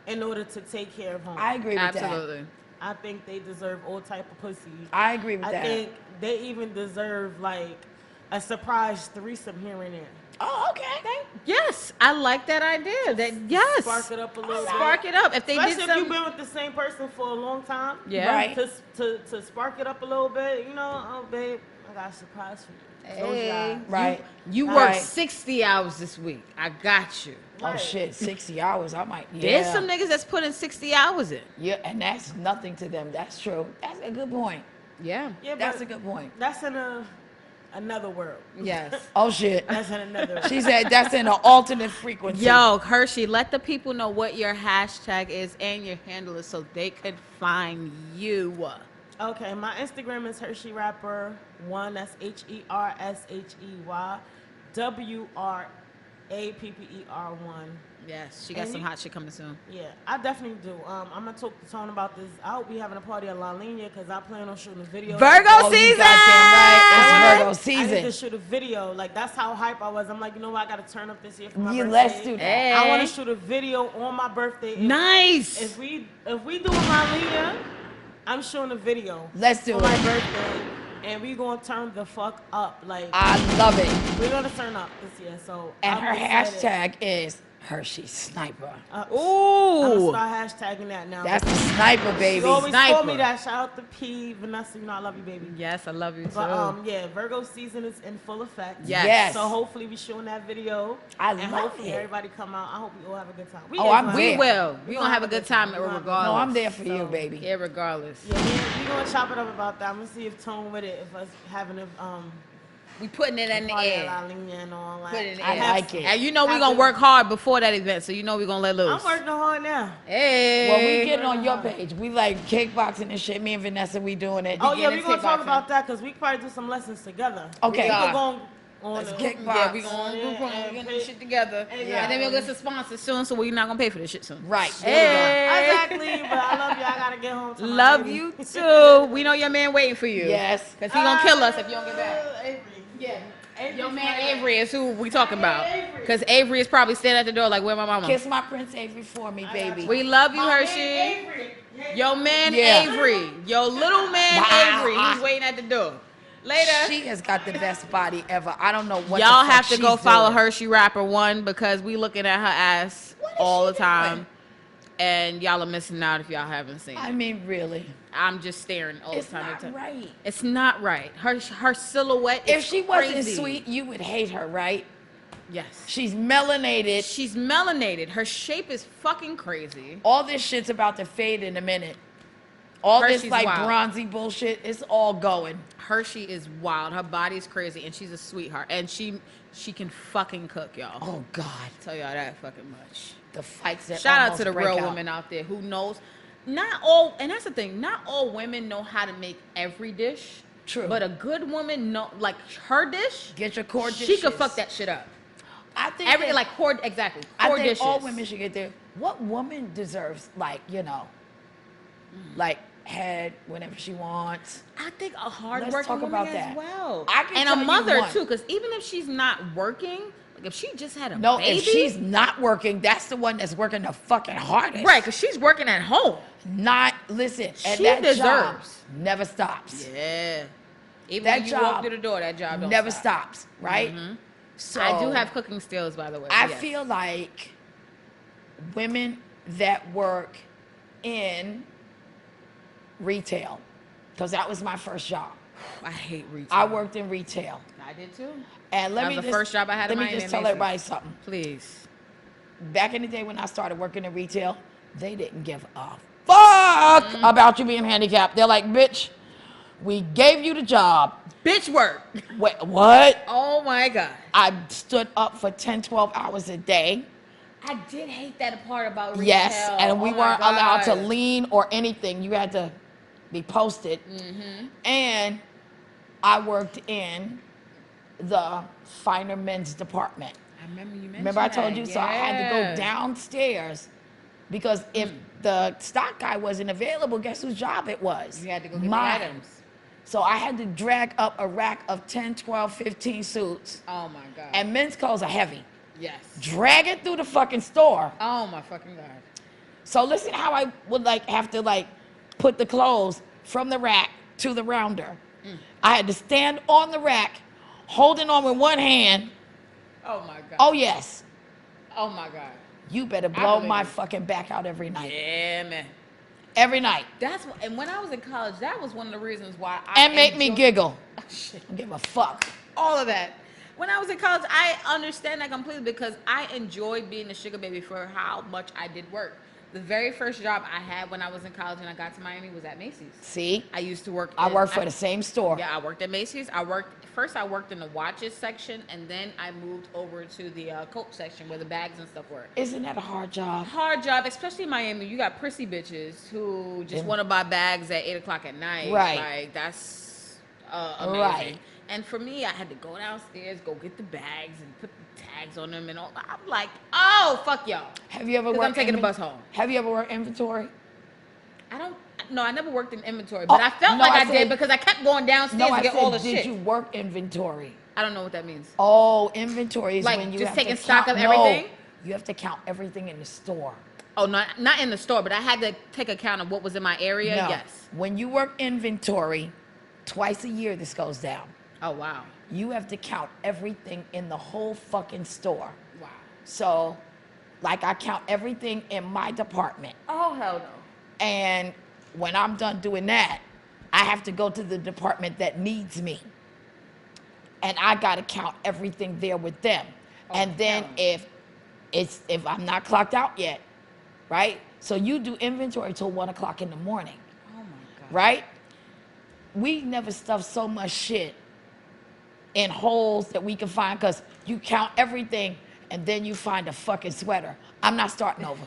Speaker 3: in order to take care of home.
Speaker 1: I agree with
Speaker 2: Absolutely.
Speaker 3: I think they deserve all type of pussy.
Speaker 1: I agree with
Speaker 3: I
Speaker 1: that.
Speaker 3: think they even deserve like a surprise threesome here and there.
Speaker 1: Oh, okay.
Speaker 2: Yes, I like that idea. That yes.
Speaker 3: Spark it up a little bit.
Speaker 2: Spark it up. If they
Speaker 3: Especially
Speaker 2: did
Speaker 3: if
Speaker 2: some,
Speaker 3: you've been with the same person for a long time.
Speaker 2: yeah.
Speaker 1: Right.
Speaker 3: To spark it up a little bit, you know, oh babe, I got a surprise for you. Close your
Speaker 2: Hey.
Speaker 3: eyes.
Speaker 1: Right.
Speaker 2: You
Speaker 1: Right.
Speaker 2: worked 60 hours this week. I got you.
Speaker 1: Oh
Speaker 3: Right.
Speaker 1: shit, 60 hours. I might. Yeah.
Speaker 2: There's some niggas that's putting 60 hours in.
Speaker 1: Yeah, and that's nothing to them. That's true. That's a good point.
Speaker 2: Yeah.
Speaker 3: Yeah,
Speaker 1: That's
Speaker 3: but
Speaker 1: a good point.
Speaker 3: that's in another world.
Speaker 2: Yes.
Speaker 1: Oh shit.
Speaker 3: That's in another world.
Speaker 1: She said that's in an alternate frequency.
Speaker 2: Yo, Hershey, let the people know what your hashtag is and your handle is so they could find you.
Speaker 3: Okay, my Instagram is Hershey Rapper 1. That's HERSHEYWRAPPER1.
Speaker 2: Yes, she got
Speaker 3: And
Speaker 2: some
Speaker 3: you-
Speaker 2: hot shit coming soon.
Speaker 3: Yeah, I definitely do. I'm gonna talk to Tone about this. I hope we having a party at La Lina because I plan on shooting a video.
Speaker 2: Virgo
Speaker 1: Oh, you
Speaker 2: season!
Speaker 1: goddamn right. It's Virgo
Speaker 3: I need to
Speaker 1: season.
Speaker 3: shoot a video. Like, that's how hype I was. I'm like, you know what? I gotta turn up this year for my
Speaker 1: Yeah,
Speaker 3: birthday.
Speaker 1: let's do that.
Speaker 2: Hey.
Speaker 3: I want to shoot a video on my birthday.
Speaker 2: Nice.
Speaker 3: If we do La Lina, I'm shooting a video.
Speaker 1: Let's do
Speaker 3: for my
Speaker 1: it.
Speaker 3: birthday, and we gonna turn the fuck up. Like,
Speaker 1: I love it.
Speaker 3: we're gonna turn up this year. So
Speaker 1: And
Speaker 3: I'm
Speaker 1: her
Speaker 3: excited.
Speaker 1: hashtag is Hershey Sniper.
Speaker 3: I'm
Speaker 2: Ooh.
Speaker 3: gonna start hashtagging that now.
Speaker 1: That's the sniper,
Speaker 3: She
Speaker 1: baby.
Speaker 3: always
Speaker 2: Sniper.
Speaker 3: told me that. Shout out to P, Vanessa. You know I love you, baby.
Speaker 2: Yes, I love you too.
Speaker 3: But yeah, Virgo season is in full effect.
Speaker 2: Yes.
Speaker 3: So hopefully we showing that video.
Speaker 1: I
Speaker 3: and
Speaker 1: love
Speaker 3: hopefully
Speaker 1: it.
Speaker 3: everybody come out. I hope we all have a good time.
Speaker 1: Oh, I'm
Speaker 3: gonna
Speaker 1: there.
Speaker 2: we will. We gonna have a good time
Speaker 3: We gonna have a good
Speaker 2: regardless.
Speaker 1: No, I'm there for you,
Speaker 3: So-
Speaker 1: baby.
Speaker 2: Yeah, regardless.
Speaker 3: Yeah, we gonna chop it up about that. I'm gonna see if Tone with it. If us having a
Speaker 2: We putting it in the
Speaker 3: party at
Speaker 2: air.
Speaker 3: La Lina and all that.
Speaker 2: Put it in the
Speaker 1: I
Speaker 2: air.
Speaker 1: like it.
Speaker 2: And you know we
Speaker 3: Have
Speaker 2: gonna
Speaker 3: to-
Speaker 2: work hard before that event, so you know we gonna let loose.
Speaker 3: I'm working hard now.
Speaker 2: Hey.
Speaker 1: Well, we getting on your page. We like kickboxing and shit. Me and Vanessa, we doing it.
Speaker 3: Oh yeah, we
Speaker 2: Beginning
Speaker 3: gonna talk
Speaker 2: kickboxing.
Speaker 3: about that because we can probably do some lessons together.
Speaker 1: Okay.
Speaker 3: We
Speaker 2: Yeah.
Speaker 3: can go on
Speaker 1: Let's
Speaker 3: the
Speaker 1: kick
Speaker 2: Yeah, we
Speaker 1: box.
Speaker 2: gonna
Speaker 3: Yeah,
Speaker 2: we gonna
Speaker 3: and
Speaker 2: get
Speaker 3: pay-
Speaker 2: this shit together.
Speaker 3: Yeah.
Speaker 2: And then we'll get some sponsors soon, so we're not gonna pay for this shit soon.
Speaker 1: Right.
Speaker 2: Hey.
Speaker 3: Exactly, but I love you. I gotta get home. To my
Speaker 2: Love
Speaker 3: baby.
Speaker 2: you too. We know your man waiting for you.
Speaker 1: Yes.
Speaker 2: Cause he gonna kill us if you don't get back.
Speaker 3: Avery.
Speaker 2: Yeah.
Speaker 3: Avery's
Speaker 2: Your man
Speaker 3: my-
Speaker 2: Avery is who we talking about.
Speaker 3: Avery.
Speaker 2: Cause Avery is probably standing at the door like, where my mama?
Speaker 1: Kiss my Prince Avery for me, baby.
Speaker 2: We love you,
Speaker 3: My man
Speaker 2: Hershey.
Speaker 3: Avery.
Speaker 2: Your man
Speaker 1: Yeah.
Speaker 2: Avery. Your little man
Speaker 1: Wow.
Speaker 2: Avery. He's waiting at the door. Later.
Speaker 1: She has got the best body ever. I don't know what
Speaker 2: Y'all
Speaker 1: the fuck
Speaker 2: have to go
Speaker 1: she's
Speaker 2: follow
Speaker 1: doing.
Speaker 2: Hershey Rapper 1 because we looking at her ass all the time. And y'all are missing out if y'all haven't seen it.
Speaker 1: I mean, really.
Speaker 2: I'm just staring all the time.
Speaker 1: It's not right.
Speaker 2: It's not right. Her silhouette is
Speaker 1: If she wasn't
Speaker 2: crazy.
Speaker 1: sweet, you would hate her, right?
Speaker 2: Yes.
Speaker 1: She's melanated.
Speaker 2: She's melanated. Her shape is fucking crazy.
Speaker 1: All this shit's about to fade in a minute. All
Speaker 2: Hershey's
Speaker 1: this like
Speaker 2: wild.
Speaker 1: bronzy bullshit, it's all going.
Speaker 2: Hershey is wild. Her body's crazy, and she's a sweetheart. And she can fucking cook, y'all.
Speaker 1: Oh God.
Speaker 2: Tell y'all that fucking much.
Speaker 1: The fights that
Speaker 2: Shout out
Speaker 1: almost
Speaker 2: to the
Speaker 1: break
Speaker 2: real
Speaker 1: out.
Speaker 2: women out there who knows. Not all, and that's the thing. Not all women know how to make every dish.
Speaker 1: True.
Speaker 2: But a good woman know, like her dish.
Speaker 1: Get your core dishes.
Speaker 2: She could fuck that shit up.
Speaker 1: I think
Speaker 2: Every
Speaker 1: that-
Speaker 2: like core exactly.
Speaker 1: I
Speaker 2: Core
Speaker 1: think
Speaker 2: dishes.
Speaker 1: all women should get there. What woman deserves like like head whenever she wants?
Speaker 2: I think a
Speaker 1: Let's
Speaker 2: hard-working
Speaker 1: talk
Speaker 2: woman
Speaker 1: about
Speaker 2: as
Speaker 1: that.
Speaker 2: well.
Speaker 1: I can
Speaker 2: and
Speaker 1: tell
Speaker 2: a
Speaker 1: you
Speaker 2: mother
Speaker 1: one.
Speaker 2: too, because even if she's not working, like if she just had a
Speaker 1: No,
Speaker 2: baby,
Speaker 1: if she's not working, that's the one that's working the fucking hardest.
Speaker 2: right, because she's working at home.
Speaker 1: Not listen. And
Speaker 2: She
Speaker 1: that
Speaker 2: deserves.
Speaker 1: job never stops.
Speaker 2: Yeah. Even
Speaker 1: That
Speaker 2: when you
Speaker 1: job
Speaker 2: walk through the door, that job don't
Speaker 1: never
Speaker 2: stop.
Speaker 1: stops, right? So
Speaker 2: I do have cooking skills, by the way.
Speaker 1: I
Speaker 2: yes.
Speaker 1: feel like women that work in retail, because that was my first job.
Speaker 2: I hate retail.
Speaker 1: I worked in retail.
Speaker 2: I did too.
Speaker 1: And let
Speaker 2: That
Speaker 1: me
Speaker 2: was the
Speaker 1: just,
Speaker 2: first job I had
Speaker 1: let
Speaker 2: in
Speaker 1: me
Speaker 2: Miami
Speaker 1: just tell
Speaker 2: Macy's.
Speaker 1: everybody something.
Speaker 2: Please.
Speaker 1: Back in the day when I started working in retail, they didn't give a fuck about you being handicapped. They're like, bitch, we gave you the job.
Speaker 2: Bitch work.
Speaker 1: Wait, what?
Speaker 2: Oh my God.
Speaker 1: I stood up for 10, 12 hours a day.
Speaker 2: I did hate that part about retail.
Speaker 1: Yes, and we
Speaker 2: Oh my
Speaker 1: weren't allowed to
Speaker 2: God.
Speaker 1: lean or anything. You had to be posted. And I worked in the finer men's department.
Speaker 2: I remember you mentioned
Speaker 1: Remember I told
Speaker 2: that.
Speaker 1: you? So I had to
Speaker 2: Yeah.
Speaker 1: go downstairs because if the stock guy wasn't available, guess whose job it was?
Speaker 2: You had to go get
Speaker 1: Mine.
Speaker 2: the items.
Speaker 1: So I had to drag up a rack of 10, 12, 15 suits.
Speaker 2: Oh my God.
Speaker 1: And men's clothes are heavy.
Speaker 2: yes.
Speaker 1: Drag it through the fucking store.
Speaker 2: Oh my fucking God.
Speaker 1: So listen how I would like have to like put the clothes from the rack to the rounder. I had to stand on the rack, holding on with one hand.
Speaker 2: Oh my God.
Speaker 1: Oh yes,
Speaker 2: Oh my God.
Speaker 1: you better blow
Speaker 2: believe
Speaker 1: my
Speaker 2: it.
Speaker 1: fucking back out every night.
Speaker 2: Yeah, man.
Speaker 1: Every night.
Speaker 2: That's what, and when I was in college, that was one of the reasons why I
Speaker 1: And make me
Speaker 2: enjoyed-
Speaker 1: giggle.
Speaker 2: Oh, shit.
Speaker 1: I don't give a fuck.
Speaker 2: All of that. When I was in college, I understand that completely because I enjoyed being a sugar baby for how much I did work. The very first job I had when I was in college and I got to Miami was at Macy's.
Speaker 1: See,
Speaker 2: I used to work.
Speaker 1: I worked for the same store.
Speaker 2: Yeah, I worked at Macy's. I worked in the watches section, and then I moved over to the coat section where the bags and stuff were.
Speaker 1: Isn't that a hard job?
Speaker 2: Hard job, especially in Miami. You got prissy bitches who just
Speaker 1: Yeah.
Speaker 2: want to buy bags at 8 o'clock at night.
Speaker 1: Right.
Speaker 2: Like that's amazing.
Speaker 1: Right.
Speaker 2: And for me, I had to go downstairs, go get the bags, and put the tags on them, and all. I'm like, oh fuck y'all.
Speaker 1: Have you ever
Speaker 2: 'Cause
Speaker 1: worked?
Speaker 2: I'm taking the bus home.
Speaker 1: Have you ever worked inventory?
Speaker 2: No, I never worked in inventory, but
Speaker 1: Oh,
Speaker 2: I felt
Speaker 1: no,
Speaker 2: like
Speaker 1: I
Speaker 2: I did
Speaker 1: said-
Speaker 2: because I kept going downstairs
Speaker 1: No,
Speaker 2: to
Speaker 1: I
Speaker 2: get all the
Speaker 1: said, did
Speaker 2: shit.
Speaker 1: you work inventory?
Speaker 2: I don't know what that means.
Speaker 1: Oh, inventory is
Speaker 2: Like,
Speaker 1: when you
Speaker 2: just
Speaker 1: have
Speaker 2: taking
Speaker 1: to
Speaker 2: stock
Speaker 1: count,
Speaker 2: of everything?
Speaker 1: No, you have to count everything in the store.
Speaker 2: Oh, not in the store, but I had to take account of what was in my area.
Speaker 1: No.
Speaker 2: Yes.
Speaker 1: When you work inventory, twice a year this goes down.
Speaker 2: Oh wow.
Speaker 1: You have to count everything in the whole fucking store.
Speaker 2: Wow.
Speaker 1: So, like I count everything in my department.
Speaker 2: Oh hell no.
Speaker 1: And when I'm done doing that, I have to go to the department that needs me. And I got to count everything there with them.
Speaker 2: Oh,
Speaker 1: And then
Speaker 2: hell.
Speaker 1: if I'm not clocked out yet, right? So you do inventory till 1 o'clock in the morning,
Speaker 2: Oh my god.
Speaker 1: right? We never stuff so much shit in holes that we can find because you count everything and then you find a fucking sweater. I'm not starting over.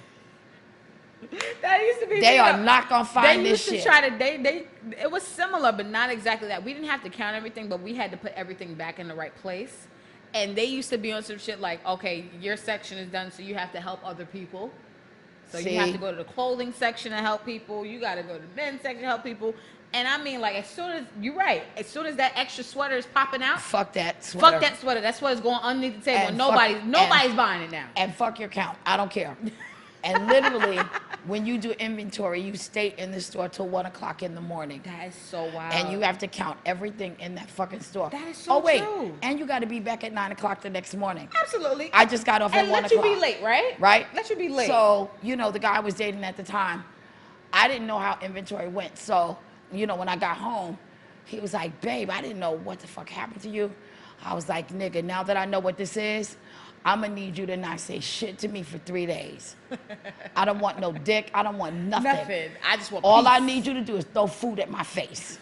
Speaker 2: That used to be.
Speaker 1: They
Speaker 2: me,
Speaker 1: are
Speaker 2: though.
Speaker 1: not gonna find
Speaker 2: They
Speaker 1: this
Speaker 2: used to
Speaker 1: shit.
Speaker 2: try to. It was similar, but not exactly that. We didn't have to count everything, but we had to put everything back in the right place. And they used to be on some shit like, okay, your section is done, so you have to help other people. So you have
Speaker 1: See?
Speaker 2: to go to the clothing section to help people. You got to go to the men's section to help people. And I mean, like, as soon as you're right, as soon as that extra sweater is popping out,
Speaker 1: Fuck that sweater.
Speaker 2: fuck that sweater. That sweater's going underneath the table.
Speaker 1: And
Speaker 2: Nobody's
Speaker 1: fuck-
Speaker 2: buying it now.
Speaker 1: And fuck your count. I don't care. And literally, when you do inventory, you stay in the store till 1 o'clock in the morning.
Speaker 2: That is so wild.
Speaker 1: And you have to count everything in that fucking store.
Speaker 2: That is so true.
Speaker 1: And you got to be back at 9 o'clock the next morning.
Speaker 2: Absolutely.
Speaker 1: I just got off at 1 o'clock.
Speaker 2: And let you be late, right?
Speaker 1: Right?
Speaker 2: Let you be late.
Speaker 1: So, you know, the guy I was dating at the time, I didn't know how inventory went. So, you know, when I got home, he was like, babe, I didn't know what the fuck happened to you. I was like, nigga, now that I know what this is, I'm going to need you to not say shit to me for 3 days. I don't want no dick. I don't want nothing.
Speaker 2: Nothing. I just want
Speaker 1: All
Speaker 2: peace.
Speaker 1: I need you to do is throw food at my face.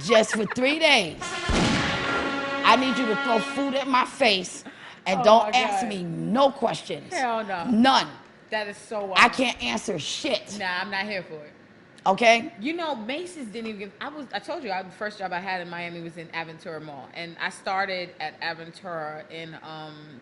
Speaker 1: Just for 3 days. I need you to throw food at my face and don't ask me no questions.
Speaker 2: Hell no.
Speaker 1: None.
Speaker 2: That is so wild.
Speaker 1: I can't answer shit.
Speaker 2: Nah, I'm not here for it.
Speaker 1: Okay?
Speaker 2: You know, Macy's didn't even give. I told you, the first job I had in Miami was in Aventura Mall, and I started at Aventura in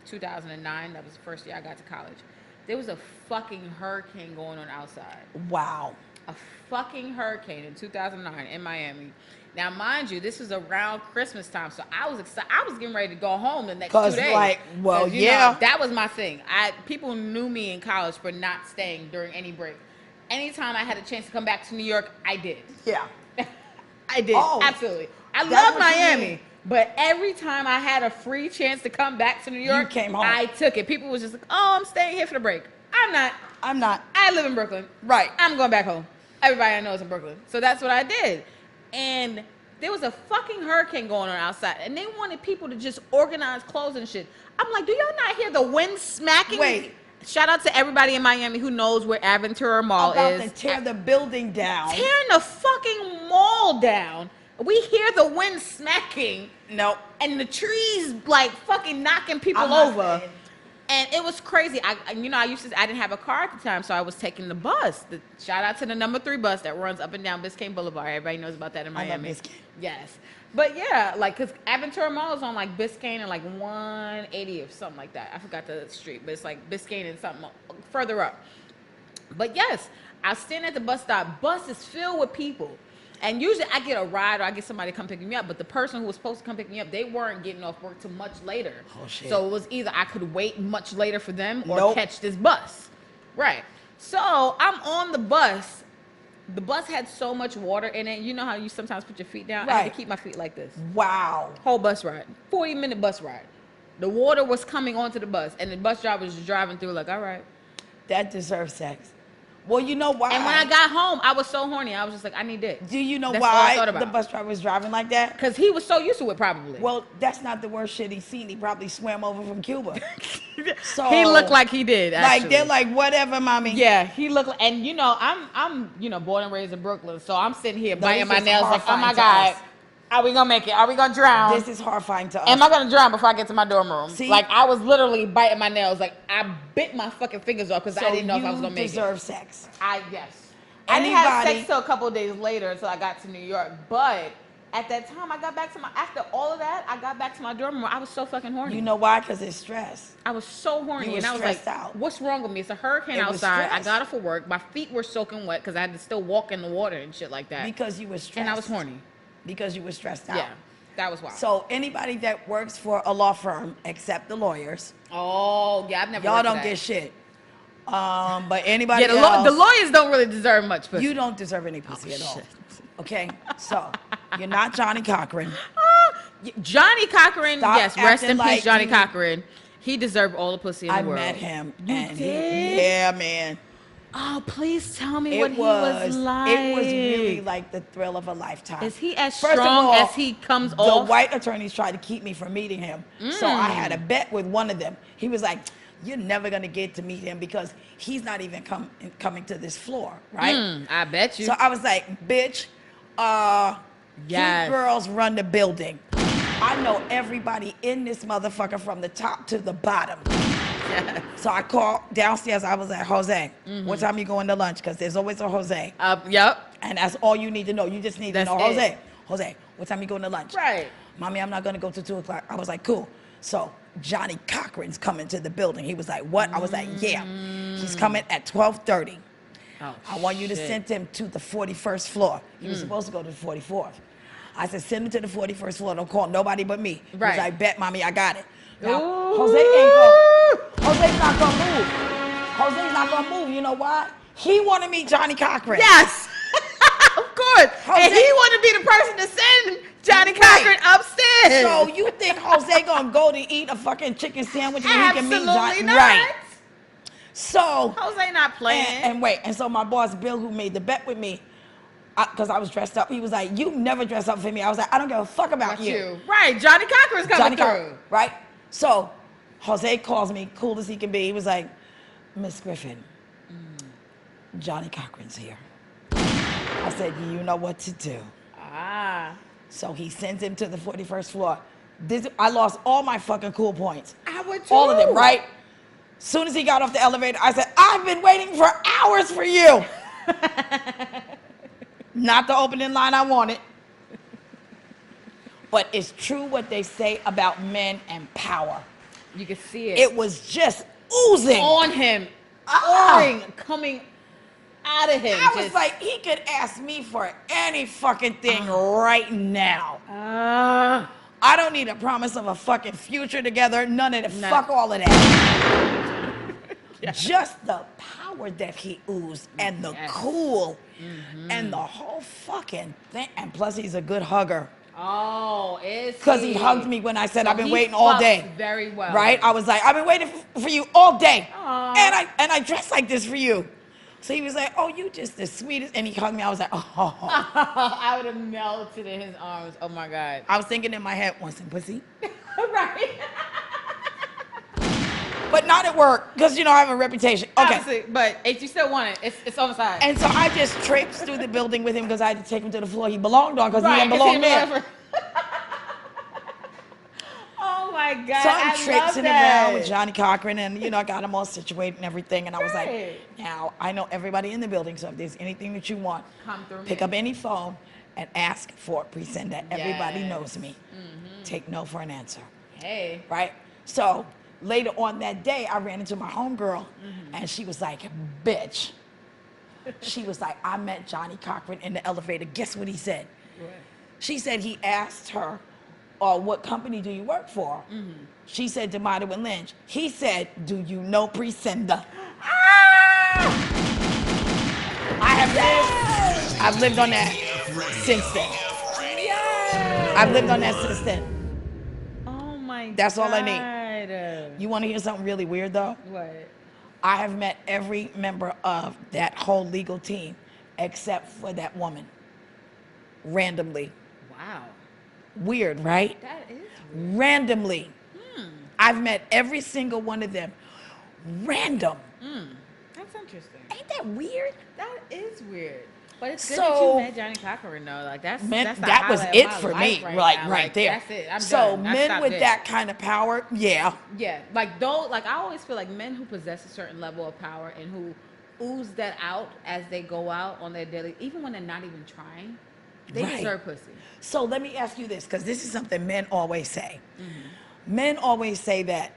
Speaker 2: 2009. That was the first year I got to college. There was a fucking hurricane going on outside.
Speaker 1: Wow.
Speaker 2: A fucking hurricane in 2009 in Miami. Now, mind you, this was around Christmas time, so I was excited. I was getting ready to go home the next 2 days.
Speaker 1: Like, well,
Speaker 2: you
Speaker 1: yeah.
Speaker 2: know, that was my thing. People knew me in college for not staying during any break. Anytime I had a chance to come back to New York, I did.
Speaker 1: Yeah.
Speaker 2: I did.
Speaker 1: Oh,
Speaker 2: absolutely. I
Speaker 1: that's
Speaker 2: love
Speaker 1: what you
Speaker 2: Miami.
Speaker 1: mean.
Speaker 2: But every time I had a free chance to come back to New York,
Speaker 1: came home.
Speaker 2: I took it. People was just like, oh, I'm staying here for the break. I'm not. I live in Brooklyn.
Speaker 1: Right.
Speaker 2: I'm going back home. Everybody I know is in Brooklyn. So that's what I did. And there was a fucking hurricane going on outside, and they wanted people to just organize clothes and shit. I'm like, do y'all not hear the wind smacking?
Speaker 1: Wait.
Speaker 2: Shout out to everybody in Miami who knows where Aventura Mall is.
Speaker 1: About to tear the building down.
Speaker 2: Tearing the fucking mall down. We hear the wind smacking.
Speaker 1: No.
Speaker 2: And the trees like fucking knocking people
Speaker 1: I'm not
Speaker 2: over.
Speaker 1: saying.
Speaker 2: And it was crazy. I didn't have a car at the time, so I was taking the bus. Shout out to the number 3 bus that runs up and down Biscayne Boulevard. Everybody knows about that in Miami.
Speaker 1: I love Biscayne.
Speaker 2: Yes. But yeah, like, cause Aventura Mall is on like Biscayne and like 180 or something like that. I forgot the street, but it's like Biscayne and something further up. But yes, I was standing at the bus stop. Bus is filled with people. And usually I get a ride or I get somebody to come pick me up, but the person who was supposed to come pick me up, they weren't getting off work till much later.
Speaker 1: Oh, shit.
Speaker 2: So it was either I could wait much later for them or catch this bus. Right. So I'm on the bus. The bus had so much water in it. You know how you sometimes put your feet down? I had to keep my feet like this.
Speaker 1: Wow.
Speaker 2: Whole bus ride. 40-minute bus ride. The water was coming onto the bus, and the bus driver was just driving through like, all right.
Speaker 1: That deserves sex. Well, you know why?
Speaker 2: And when I got home, I was so horny. I was just like, I need dick.
Speaker 1: Do you know
Speaker 2: That's all I
Speaker 1: why
Speaker 2: thought about.
Speaker 1: the bus driver was driving like that?
Speaker 2: Because he was so used to it, probably.
Speaker 1: Well, that's not the worst shit he's seen. He probably swam over from Cuba. So
Speaker 2: he looked like he did, actually.
Speaker 1: Like, they're like, whatever, mommy.
Speaker 2: Yeah, he looked like, and you know, I'm born and raised in Brooklyn, so I'm sitting here biting my nails like, oh my God, are we gonna make it? Are we gonna drown?
Speaker 1: This is horrifying to us.
Speaker 2: Am I gonna drown before I get to my dorm room?
Speaker 1: See?
Speaker 2: Like, I was literally biting my nails. Like, I bit my fucking fingers off because I didn't know if I was gonna make it.
Speaker 1: You deserve sex.
Speaker 2: Yes. I didn't have sex till a couple of days later until I got to New York. But at that time, after all of that, I got back to my dorm room. I was so fucking horny.
Speaker 1: You know why? Because it's stress.
Speaker 2: I was so horny.
Speaker 1: You was
Speaker 2: and I was like,
Speaker 1: stressed out.
Speaker 2: what's wrong with me? It's a hurricane
Speaker 1: It was
Speaker 2: outside. I
Speaker 1: stress.
Speaker 2: got off for work. My feet were soaking wet because I had to still walk in the water and shit like that.
Speaker 1: Because you were stressed.
Speaker 2: And I was horny.
Speaker 1: Because you were stressed out.
Speaker 2: Yeah. That was wild.
Speaker 1: So anybody that works for a law firm, except the lawyers.
Speaker 2: Oh, yeah, I've never
Speaker 1: Y'all
Speaker 2: worked for
Speaker 1: don't
Speaker 2: that.
Speaker 1: get shit. But anybody
Speaker 2: Yeah,
Speaker 1: else,
Speaker 2: the lawyers don't really deserve much pussy.
Speaker 1: you don't deserve any pussy at all. Okay? So, you're not Johnny Cochran.
Speaker 2: Johnny Cochran,
Speaker 1: Stop
Speaker 2: yes, rest
Speaker 1: acting
Speaker 2: in peace,
Speaker 1: like
Speaker 2: Johnny
Speaker 1: you-
Speaker 2: Cochran. He deserved all the pussy in the
Speaker 1: I
Speaker 2: world.
Speaker 1: met him.
Speaker 2: You
Speaker 1: and
Speaker 2: did?
Speaker 1: Yeah, man.
Speaker 2: Oh, please tell me what
Speaker 1: It
Speaker 2: he was
Speaker 1: was
Speaker 2: like.
Speaker 1: It was really like the thrill of a lifetime.
Speaker 2: Is he as
Speaker 1: First of
Speaker 2: strong
Speaker 1: all,
Speaker 2: as he comes
Speaker 1: the
Speaker 2: off?
Speaker 1: white attorneys tried to keep me from meeting him. So I had a bet with one of them. He was like, you're never going to get to meet him because he's not even coming to this floor, right?
Speaker 2: I bet you.
Speaker 1: So I was like, bitch,
Speaker 2: Yes.
Speaker 1: you girls run the building. I know everybody in this motherfucker from the top to the bottom.
Speaker 2: Yes.
Speaker 1: So I called downstairs. I was like, Jose, what time you going to lunch? Because there's always a Jose.
Speaker 2: Yep.
Speaker 1: And that's all you need to know. You just need to
Speaker 2: That's
Speaker 1: know,
Speaker 2: it.
Speaker 1: Jose, what time you going to lunch?
Speaker 2: Right.
Speaker 1: Mommy, I'm not going to go till 2 o'clock. I was like, cool. So Johnny Cochran's coming to the building. He was like, what? I was like, yeah. He's coming at 12:30.
Speaker 2: Oh,
Speaker 1: I want you to
Speaker 2: shit.
Speaker 1: send him to the 41st floor. He was supposed to go to the 44th. I said, send him to the 41st floor. Don't call nobody but me. He
Speaker 2: Right.
Speaker 1: was like, bet, mommy, I got it. Now,
Speaker 2: Ooh.
Speaker 1: Jose's not going to move. Jose's not gonna move. You know why? He want to meet Johnny Cochran.
Speaker 2: Yes. Of course.
Speaker 1: Jose,
Speaker 2: and he want to be the person to send Johnny Cochran upstairs.
Speaker 1: So you think Jose gonna go to eat a fucking chicken sandwich when he can meet Johnny?
Speaker 2: Not.
Speaker 1: Right. So
Speaker 2: Jose not playing.
Speaker 1: And so my boss Bill, who made the bet with me, because I was dressed up, he was like, "You never dress up for me." I was like, "I don't give a fuck about you."
Speaker 2: Right. Johnny Cochran's coming through.
Speaker 1: Right. So Jose calls me, cool as he can be. He was like, "Miss Griffin, Johnny Cochran's here." I said, "You know what to do." So he sends him to the 41st floor. I lost all my fucking cool points.
Speaker 2: I would too.
Speaker 1: All of them, right? Soon as he got off the elevator, I said, "I've been waiting for hours for you." Not the opening line I wanted. But it's true what they say about men and power.
Speaker 2: You can see it.
Speaker 1: It was just oozing.
Speaker 2: On him. Pouring, coming out of him.
Speaker 1: I was like, he could ask me for any fucking thing right now. I don't need a promise of a fucking future together. None of that. Fuck all of that. Just the power that he oozed and the cool and the whole fucking thing. And plus, he's a good hugger.
Speaker 2: Oh, is
Speaker 1: because he hugged me when I said,
Speaker 2: so
Speaker 1: I've been waiting all day.
Speaker 2: Very well.
Speaker 1: Right? I was like, I've been waiting for you all day.
Speaker 2: Aww.
Speaker 1: And I dressed like this for you. So he was like, "Oh, you just the sweetest." And he hugged me. I was like, "Oh."
Speaker 2: I would have melted in his arms. Oh my God.
Speaker 1: I was thinking in my head, "Want some pussy?"
Speaker 2: Right.
Speaker 1: But not at work, because, you know, I have a reputation. Okay.
Speaker 2: Obviously, but if you still want it, it's on the side.
Speaker 1: And so I just traipsed through the building with him because I had to take him to the floor he belonged on, because he didn't belong there.
Speaker 2: Oh my God.
Speaker 1: So I'm traipsing around with Johnny Cochran, and, you know, I got him all situated and everything. And I was like, now, I know everybody in the building, so if there's anything that you want,
Speaker 2: come through
Speaker 1: pick up any phone and ask for Precenda. Everybody knows me. Take no for an answer.
Speaker 2: Hey.
Speaker 1: Right? So later on that day, I ran into my homegirl, and she was like, "Bitch." She was like, "I met Johnny Cochran in the elevator. Guess what he said?"
Speaker 2: What?
Speaker 1: She said he asked her, "What company do you work for?" She said, "D'Amato and Lynch." He said, "Do you know Precenda?" I've lived on that since then. I've lived on that since then.
Speaker 2: Oh my God.
Speaker 1: That's all I need. You want to hear something really weird, though?
Speaker 2: What?
Speaker 1: I have met every member of that whole legal team except for that woman. Randomly.
Speaker 2: Wow.
Speaker 1: Weird, right?
Speaker 2: That is weird.
Speaker 1: Randomly. I've met every single one of them. Random.
Speaker 2: That's interesting.
Speaker 1: Ain't that weird?
Speaker 2: That is weird. But it's good
Speaker 1: So,
Speaker 2: that you met Johnny Cochran, though. Like that's the
Speaker 1: that was
Speaker 2: highlight
Speaker 1: it
Speaker 2: of my
Speaker 1: for
Speaker 2: life
Speaker 1: me,
Speaker 2: right
Speaker 1: like
Speaker 2: now.
Speaker 1: right there.
Speaker 2: That's it. I'm
Speaker 1: so
Speaker 2: done. I
Speaker 1: men
Speaker 2: stopped
Speaker 1: with
Speaker 2: there.
Speaker 1: that kind of power, yeah.
Speaker 2: Yeah, like though, like I always feel like men who possess a certain level of power and who ooze that out as they go out on their daily, even when they're not even trying, they deserve pussy.
Speaker 1: So let me ask you this, because this is something men always say. Men always say that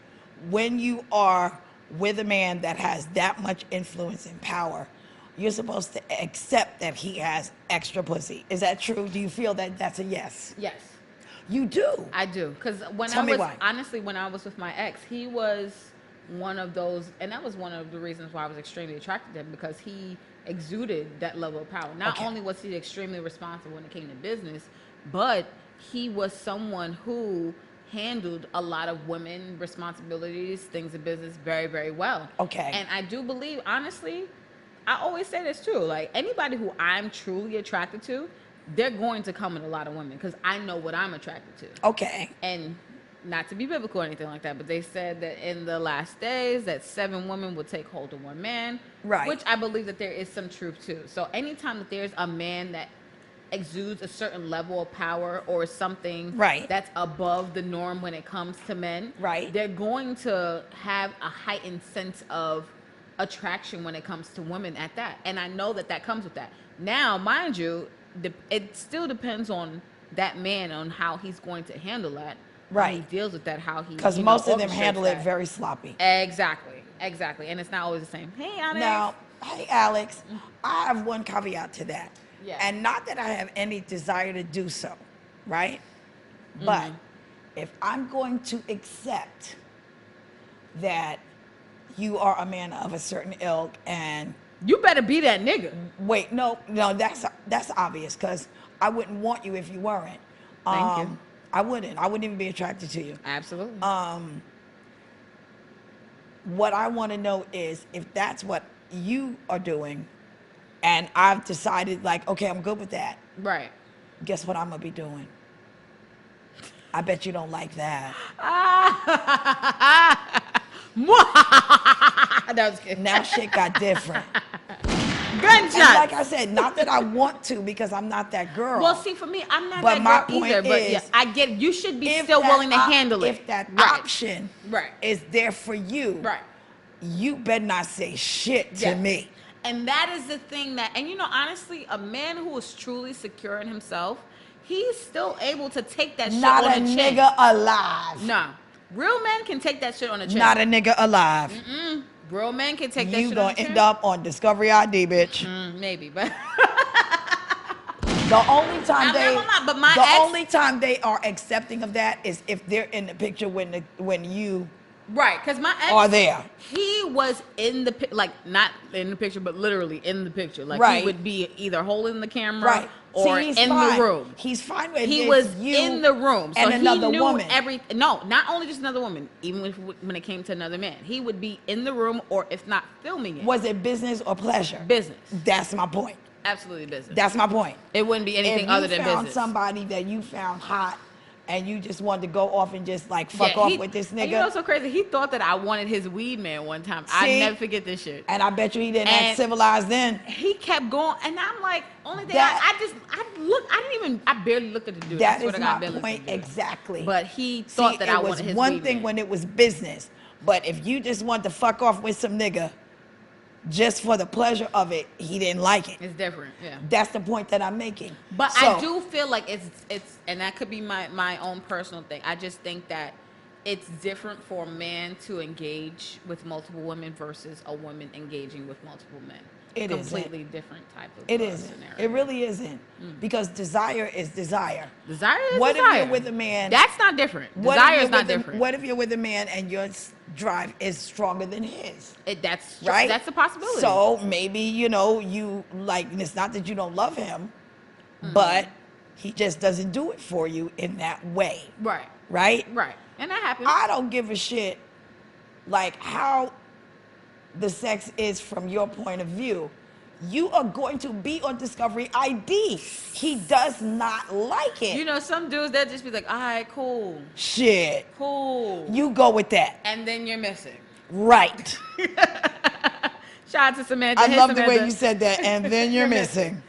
Speaker 1: when you are with a man that has that much influence and power, you're supposed to accept that he has extra pussy. Is that true? Do you feel that that's a yes?
Speaker 2: Yes.
Speaker 1: You do?
Speaker 2: I do. Because when honestly, when I was with my ex, he was one of those, and that was one of the reasons why I was extremely attracted to him, because he exuded that level of power. Not only was he extremely responsible when it came to business, but he was someone who handled a lot of women responsibilities, things in business very, very well.
Speaker 1: Okay.
Speaker 2: And I do believe, honestly, I always say this too, like anybody who I'm truly attracted to, they're going to come with a lot of women because I know what I'm attracted to.
Speaker 1: Okay.
Speaker 2: And not to be biblical or anything like that, but they said that in the last days that 7 women will take hold of 1 man.
Speaker 1: Right.
Speaker 2: Which I believe that there is some truth to. So anytime that there's a man that exudes a certain level of power or something that's above the norm when it comes to men, they're going to have a heightened sense of attraction when it comes to women at that. And I know that that comes with that. Now, mind you, it still depends on that man on how he's going to handle that. How he deals with that, how he,
Speaker 1: because most of them handle it very sloppy.
Speaker 2: Exactly. And it's not always the same. Hey, Alex.
Speaker 1: Now, hey, Alex, I have one caveat to that.
Speaker 2: Yeah.
Speaker 1: And not that I have any desire to do so, right? But if I'm going to accept that you are a man of a certain ilk, and
Speaker 2: you better be that nigga.
Speaker 1: wait, no, that's obvious, because I wouldn't want you if you weren't.
Speaker 2: Thank you.
Speaker 1: I wouldn't even be attracted to you.
Speaker 2: Absolutely.
Speaker 1: What I want to know is if that's what you are doing, and I've decided, like, okay, I'm good with that.
Speaker 2: Right.
Speaker 1: Guess what I'm gonna be doing? I bet you don't like that.
Speaker 2: That was good.
Speaker 1: Now shit got different.
Speaker 2: Gunshots.
Speaker 1: And like I said, not that I want to, because I'm not that girl.
Speaker 2: Well, see, for me, I'm not
Speaker 1: But my
Speaker 2: that girl
Speaker 1: point
Speaker 2: either. But
Speaker 1: is,
Speaker 2: yeah, I get you should be
Speaker 1: if
Speaker 2: still
Speaker 1: that
Speaker 2: willing to handle it.
Speaker 1: If that
Speaker 2: Right.
Speaker 1: option
Speaker 2: Right.
Speaker 1: is there for you,
Speaker 2: Right.
Speaker 1: you better not say shit to
Speaker 2: Yes.
Speaker 1: me.
Speaker 2: And that is the thing that, and you know, honestly, a man who is truly secure in himself, he's still able to take that shit
Speaker 1: Not
Speaker 2: on
Speaker 1: a
Speaker 2: the chin.
Speaker 1: nigga alive.
Speaker 2: Nah. Real men can take that shit on the chin.
Speaker 1: Not a nigga alive.
Speaker 2: Real men can take that
Speaker 1: You
Speaker 2: shit on
Speaker 1: gonna
Speaker 2: the chin.
Speaker 1: end up on Discovery ID, bitch.
Speaker 2: Maybe, but
Speaker 1: The only time
Speaker 2: I'm not gonna lie, but my
Speaker 1: the
Speaker 2: ex-
Speaker 1: only time they are accepting of that is if they're in the picture when you
Speaker 2: right, because my ex,
Speaker 1: are there.
Speaker 2: he was in the like not in the picture, but literally in the picture. Like
Speaker 1: Right.
Speaker 2: he would be either holding the camera
Speaker 1: Right.
Speaker 2: or
Speaker 1: See, he's
Speaker 2: in
Speaker 1: fine.
Speaker 2: the room.
Speaker 1: He's fine with
Speaker 2: He
Speaker 1: it's
Speaker 2: was
Speaker 1: you
Speaker 2: in the room, so
Speaker 1: and another
Speaker 2: he knew
Speaker 1: woman.
Speaker 2: No, not only just another woman. Even when it came to another man, he would be in the room, or if not filming it,
Speaker 1: Was it business or pleasure?
Speaker 2: business.
Speaker 1: That's my point.
Speaker 2: Absolutely business.
Speaker 1: That's my point.
Speaker 2: It wouldn't be anything
Speaker 1: If
Speaker 2: other
Speaker 1: you
Speaker 2: than
Speaker 1: found
Speaker 2: business.
Speaker 1: somebody that you found hot and you just wanted to go off and just like fuck off with this
Speaker 2: And
Speaker 1: nigga,
Speaker 2: you know what's so crazy? He thought that I wanted his weed man one time. I
Speaker 1: See?
Speaker 2: never forget this shit.
Speaker 1: and I bet you he didn't
Speaker 2: And-
Speaker 1: act civilized then.
Speaker 2: He kept going, and I'm like, only thing
Speaker 1: That-
Speaker 2: I barely looked at the dude. I
Speaker 1: That
Speaker 2: swear
Speaker 1: is
Speaker 2: to God, I
Speaker 1: my
Speaker 2: barely looked at
Speaker 1: point
Speaker 2: the dude.
Speaker 1: exactly.
Speaker 2: But he
Speaker 1: See,
Speaker 2: thought that I
Speaker 1: it was
Speaker 2: wanted his
Speaker 1: one
Speaker 2: weed
Speaker 1: thing
Speaker 2: man.
Speaker 1: when it was business, but if you just want to fuck off with some nigga just for the pleasure of it, he didn't like it.
Speaker 2: It's different, yeah.
Speaker 1: That's the point that I'm making.
Speaker 2: But
Speaker 1: So,
Speaker 2: I do feel like it's, and that could be my own personal thing. I just think that it's different for a man to engage with multiple women versus a woman engaging with multiple men.
Speaker 1: It isn't.
Speaker 2: Completely different type of
Speaker 1: It isn't.
Speaker 2: scenario.
Speaker 1: It really isn't. Because desire is desire.
Speaker 2: Desire is
Speaker 1: What
Speaker 2: desire.
Speaker 1: if you're with a man?
Speaker 2: That's not different.
Speaker 1: What if
Speaker 2: Desire
Speaker 1: you're
Speaker 2: is not
Speaker 1: with a-
Speaker 2: different.
Speaker 1: What if you're with a man and your drive is stronger than his?
Speaker 2: That's
Speaker 1: Right?
Speaker 2: That's a possibility.
Speaker 1: So maybe, you like, and it's not that you don't love him,
Speaker 2: Mm-hmm.
Speaker 1: but he just doesn't do it for you in that way.
Speaker 2: right,
Speaker 1: Right?
Speaker 2: right, and that happens.
Speaker 1: I don't give a shit, like, how the sex is from your point of view. You are going to be on Discovery ID. He does not like it.
Speaker 2: You know, some dudes that just be like, all right, cool,
Speaker 1: Shit.
Speaker 2: cool,
Speaker 1: You go with that.
Speaker 2: and then you're missing.
Speaker 1: Right.
Speaker 2: Shout out to Samantha.
Speaker 1: I
Speaker 2: Hey,
Speaker 1: love the way
Speaker 2: Samantha.
Speaker 1: you said that. And then you're missing.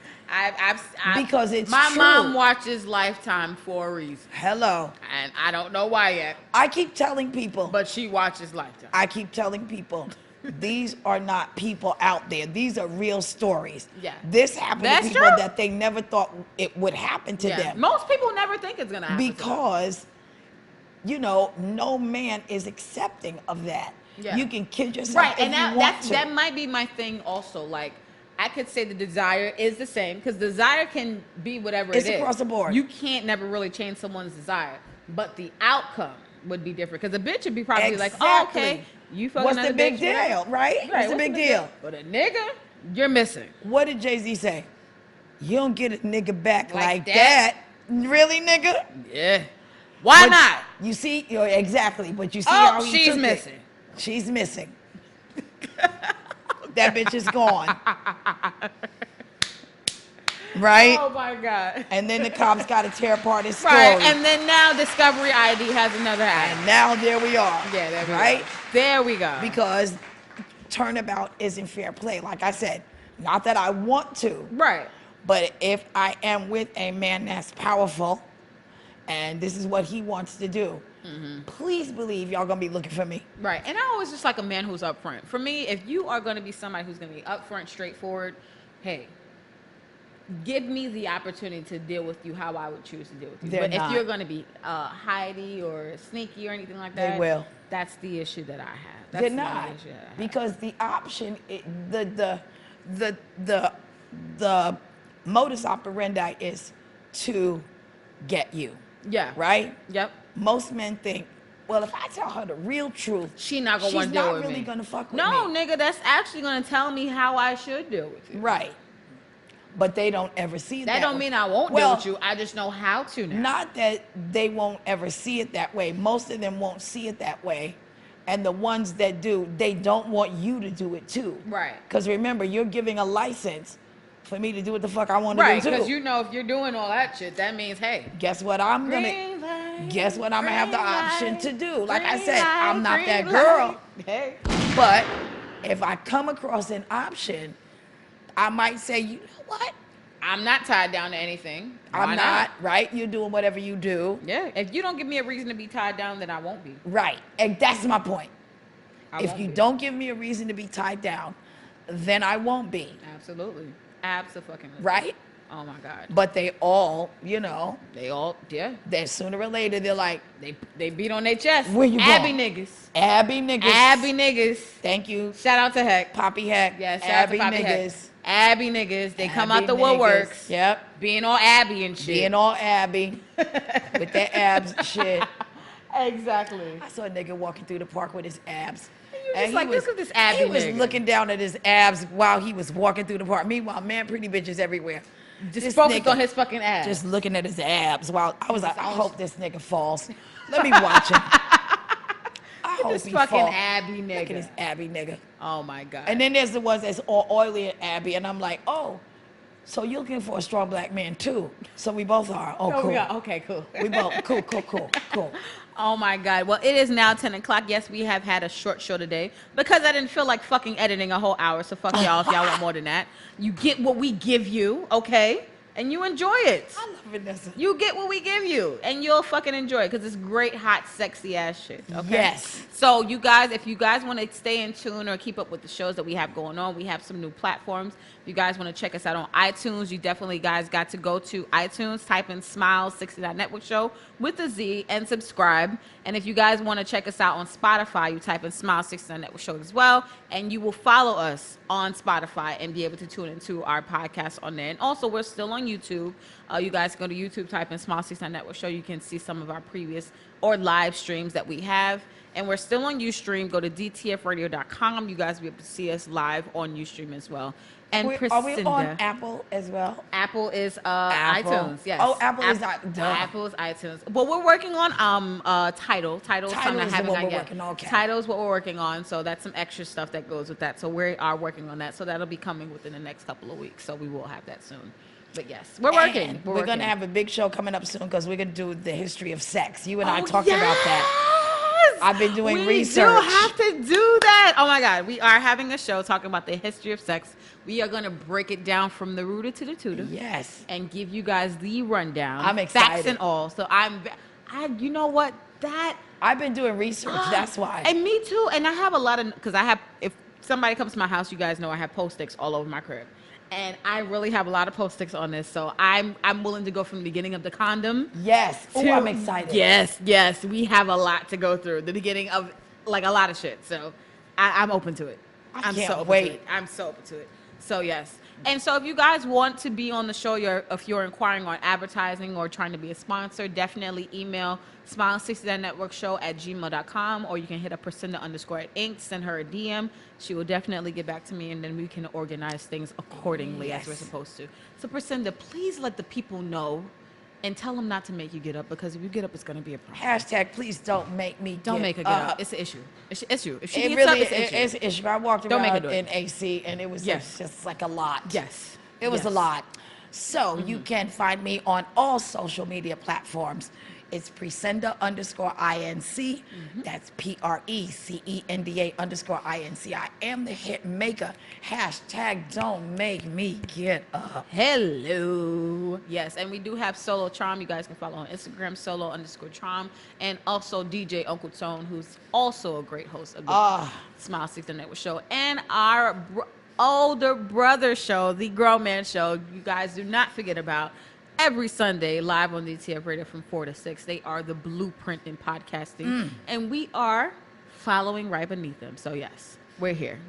Speaker 1: Because it's
Speaker 2: my
Speaker 1: true.
Speaker 2: mom watches Lifetime for a reason,
Speaker 1: Hello.
Speaker 2: and I don't know why yet,
Speaker 1: I keep telling people.
Speaker 2: but she watches Lifetime.
Speaker 1: I keep telling people, these are not people out there. These are real stories.
Speaker 2: Yeah.
Speaker 1: This happened
Speaker 2: That's
Speaker 1: to people
Speaker 2: true.
Speaker 1: that they never thought it would happen to
Speaker 2: Yeah.
Speaker 1: them.
Speaker 2: Most people never think it's gonna happen. to them.
Speaker 1: Because, no man is accepting of that.
Speaker 2: Yeah.
Speaker 1: You can kid yourself
Speaker 2: Right,
Speaker 1: if
Speaker 2: and
Speaker 1: you want
Speaker 2: that
Speaker 1: to.
Speaker 2: that might be my thing also. Like, I could say the desire is the same because desire can be whatever
Speaker 1: It's
Speaker 2: it is.
Speaker 1: across the board.
Speaker 2: You can't never really change someone's desire, but the outcome would be different because a bitch would be probably like, oh, okay,
Speaker 1: Exactly.
Speaker 2: you fucking
Speaker 1: What's the
Speaker 2: another
Speaker 1: big
Speaker 2: bitch, whatever.
Speaker 1: deal, right? What's the big deal?
Speaker 2: But a nigga, you're missing.
Speaker 1: What did Jay-Z say? You don't get a nigga back
Speaker 2: Like
Speaker 1: like,
Speaker 2: that?
Speaker 1: that. Really, nigga?
Speaker 2: Yeah. Why
Speaker 1: But
Speaker 2: not?
Speaker 1: You see, exactly. But you see
Speaker 2: Oh,
Speaker 1: how he
Speaker 2: she's
Speaker 1: took it.
Speaker 2: missing.
Speaker 1: She's missing. That bitch is gone. Right?
Speaker 2: Oh my God.
Speaker 1: And then the cops got to tear apart his story.
Speaker 2: Right, and then now Discovery ID has another ad.
Speaker 1: And now there we are.
Speaker 2: Yeah, there we
Speaker 1: right?
Speaker 2: go. There we go.
Speaker 1: Because turnabout isn't fair play. Like I said, not that I want to,
Speaker 2: Right.
Speaker 1: but if I am with a man that's powerful and this is what he wants to do, please believe y'all gonna be looking for me.
Speaker 2: Right. And I always just like a man who's upfront. For me, if you are going to be somebody who's going to be upfront, straightforward, hey, give me the opportunity to deal with you how I would choose to deal with you.
Speaker 1: They're
Speaker 2: but
Speaker 1: not.
Speaker 2: if you're going to be hidey or sneaky or anything like
Speaker 1: They
Speaker 2: that,
Speaker 1: will.
Speaker 2: that's the issue that I have. That's
Speaker 1: They're
Speaker 2: the
Speaker 1: not,
Speaker 2: only issue that I have.
Speaker 1: because the option, the modus operandi is to get you,
Speaker 2: Yeah.
Speaker 1: right?
Speaker 2: Yep.
Speaker 1: Most men think Well, if I tell her the real truth,
Speaker 2: she not gonna want to deal with me.
Speaker 1: She's not really gonna fuck with me.
Speaker 2: No, nigga, that's actually gonna tell me how I should deal with you.
Speaker 1: Right. But they don't ever see it that way.
Speaker 2: That don't mean I won't deal with you. I just know how to now.
Speaker 1: Not that they won't ever see it that way. Most of them won't see it that way. And the ones that do, they don't want you to do it too.
Speaker 2: Right.
Speaker 1: Because remember, you're giving a license for me to do what the fuck I want to do too.
Speaker 2: Right, because you know if you're doing all that shit, that means, hey.
Speaker 1: Guess what I'm going to have the option to do. Like I said, I'm not that girl.
Speaker 2: Hey.
Speaker 1: But if I come across an option, I might say, you know what?
Speaker 2: I'm not tied down to anything.
Speaker 1: I'm not, right? You're doing whatever you do.
Speaker 2: Yeah, if you don't give me a reason to be tied down, then I won't be.
Speaker 1: Right, and that's my point. If you don't give me a reason to be tied down, then I won't be.
Speaker 2: Absolutely. Absolutely.
Speaker 1: Right?
Speaker 2: Oh my God.
Speaker 1: But they all, you know.
Speaker 2: They all, yeah.
Speaker 1: That sooner or later, they're like.
Speaker 2: They beat on their chest.
Speaker 1: Where you
Speaker 2: Abby
Speaker 1: going?
Speaker 2: niggas.
Speaker 1: Abby niggas.
Speaker 2: Abby niggas.
Speaker 1: Thank you.
Speaker 2: Shout out to Heck.
Speaker 1: Poppy Heck.
Speaker 2: Yeah, shout
Speaker 1: Abby
Speaker 2: out to Poppy
Speaker 1: niggas.
Speaker 2: Heck. Abby niggas. They come out the
Speaker 1: niggas.
Speaker 2: woodworks.
Speaker 1: Yep.
Speaker 2: Being all Abby and shit.
Speaker 1: Being all Abby. With their abs and shit.
Speaker 2: Exactly.
Speaker 1: I saw a nigga walking through the park with his abs.
Speaker 2: And like, look at this Abby
Speaker 1: He was
Speaker 2: nigga.
Speaker 1: looking down at his abs while he was walking through the park. Meanwhile, man, pretty bitches everywhere.
Speaker 2: Just focused on his fucking ass.
Speaker 1: Just looking at his abs while I was like, I hope this nigga falls. Let me watch him. I hope
Speaker 2: this
Speaker 1: he
Speaker 2: fucking
Speaker 1: falls.
Speaker 2: Abby nigga.
Speaker 1: Look at this Abby nigga.
Speaker 2: Oh my God.
Speaker 1: And then there's the ones that's all oily and Abby, and I'm like, oh, so you're looking for a strong black man too. So we both are. Oh, cool.
Speaker 2: Okay, cool.
Speaker 1: We both, cool.
Speaker 2: Oh my God. Well, it is now 10 o'clock. Yes, we have had a short show today because I didn't feel like fucking editing a whole hour. So fuck y'all if y'all want more than that. You get what we give you, okay? And you enjoy it.
Speaker 1: I love Vanessa.
Speaker 2: You get what we give you, and you'll fucking enjoy it because it's great, hot, sexy ass shit. Okay.
Speaker 1: Yes.
Speaker 2: So you guys, if you guys want to stay in tune or keep up with the shows that we have going on, we have some new platforms. If you guys want to check us out on iTunes, you definitely guys got to go to iTunes, type in Smilez 69 Network Show with a Z and subscribe. And if you guys want to check us out on Spotify, you type in Smilez 69 Network Show as well, and you will follow us on Spotify and be able to tune into our podcast on there. And also, we're still on YouTube. You guys go to YouTube, type in Smilez 69 Network Show. You can see some of our previous or live streams that we have. And we're still on Ustream. Go to dtfradio.com. You guys will be able to see us live on Ustream as well. And
Speaker 1: Are we on Apple as well?
Speaker 2: Apple is
Speaker 1: Apple.
Speaker 2: iTunes. Yes.
Speaker 1: Oh, Apple is not. Duh.
Speaker 2: Apple is iTunes. But we're working on Tidal. Tidal is something I haven't got yet. Tidal is what we're working on. So that's some extra stuff that goes with that. So we are working on that. So that'll be coming within the next couple of weeks. So we will have that soon. But yes, we're working.
Speaker 1: We're going to have a big show coming up soon because we're going to do the history of sex. You and I talked about that. I've been doing research.
Speaker 2: We do have to do that. Oh my God. We are having a show talking about the history of sex. We are going to break it down from the rooter to the tutor.
Speaker 1: Yes.
Speaker 2: And give you guys the rundown.
Speaker 1: I'm excited.
Speaker 2: Facts and all. So you know what?
Speaker 1: I've been doing research. That's why.
Speaker 2: And me too. And I have a lot of, because if somebody comes to my house, you guys know I have post-its all over my crib. And I really have a lot of post-its on this, so I'm willing to go from the beginning of the condom.
Speaker 1: Yes. Oh, I'm excited.
Speaker 2: Yes. We have a lot to go through. The beginning of like a lot of shit. So I'm open to it.
Speaker 1: I'm so wait.
Speaker 2: I'm so open to it. So yes. And so if you guys want to be on the show, if you're inquiring on advertising or trying to be a sponsor, definitely email smilez69networkshow@gmail.com, or you can hit up Precenda_Inc. Send her a DM. She will definitely get back to me, and then we can organize things accordingly as we're supposed to. So Precenda, please let the people know and tell them not to make you get up, because if you get up, it's going to be a problem.
Speaker 1: Hashtag please don't make me
Speaker 2: Don't make her get up. It's an issue. It's an issue. If she gets
Speaker 1: really,
Speaker 2: up, it's
Speaker 1: an issue. I walked
Speaker 2: Don't make her
Speaker 1: around
Speaker 2: do it.
Speaker 1: in AC, and it was just like a lot.
Speaker 2: Yes.
Speaker 1: It was a lot. So you can find me on all social media platforms. It's Precenda_INC. That's PRECENDA_INC. I am the hit maker. Hashtag don't make me get up.
Speaker 2: Hello. Yes, and we do have Solo Charm. You guys can follow on Instagram, Solo_Charm. And also DJ UncleTone, who's also a great host of the Smilez 69 Network Show. And our older brother show, the Grown Man Show. You guys do not forget about every Sunday live on DTF Radio from 4 to 6. They are the blueprint in podcasting, and we are following right beneath them. So yes, we're here.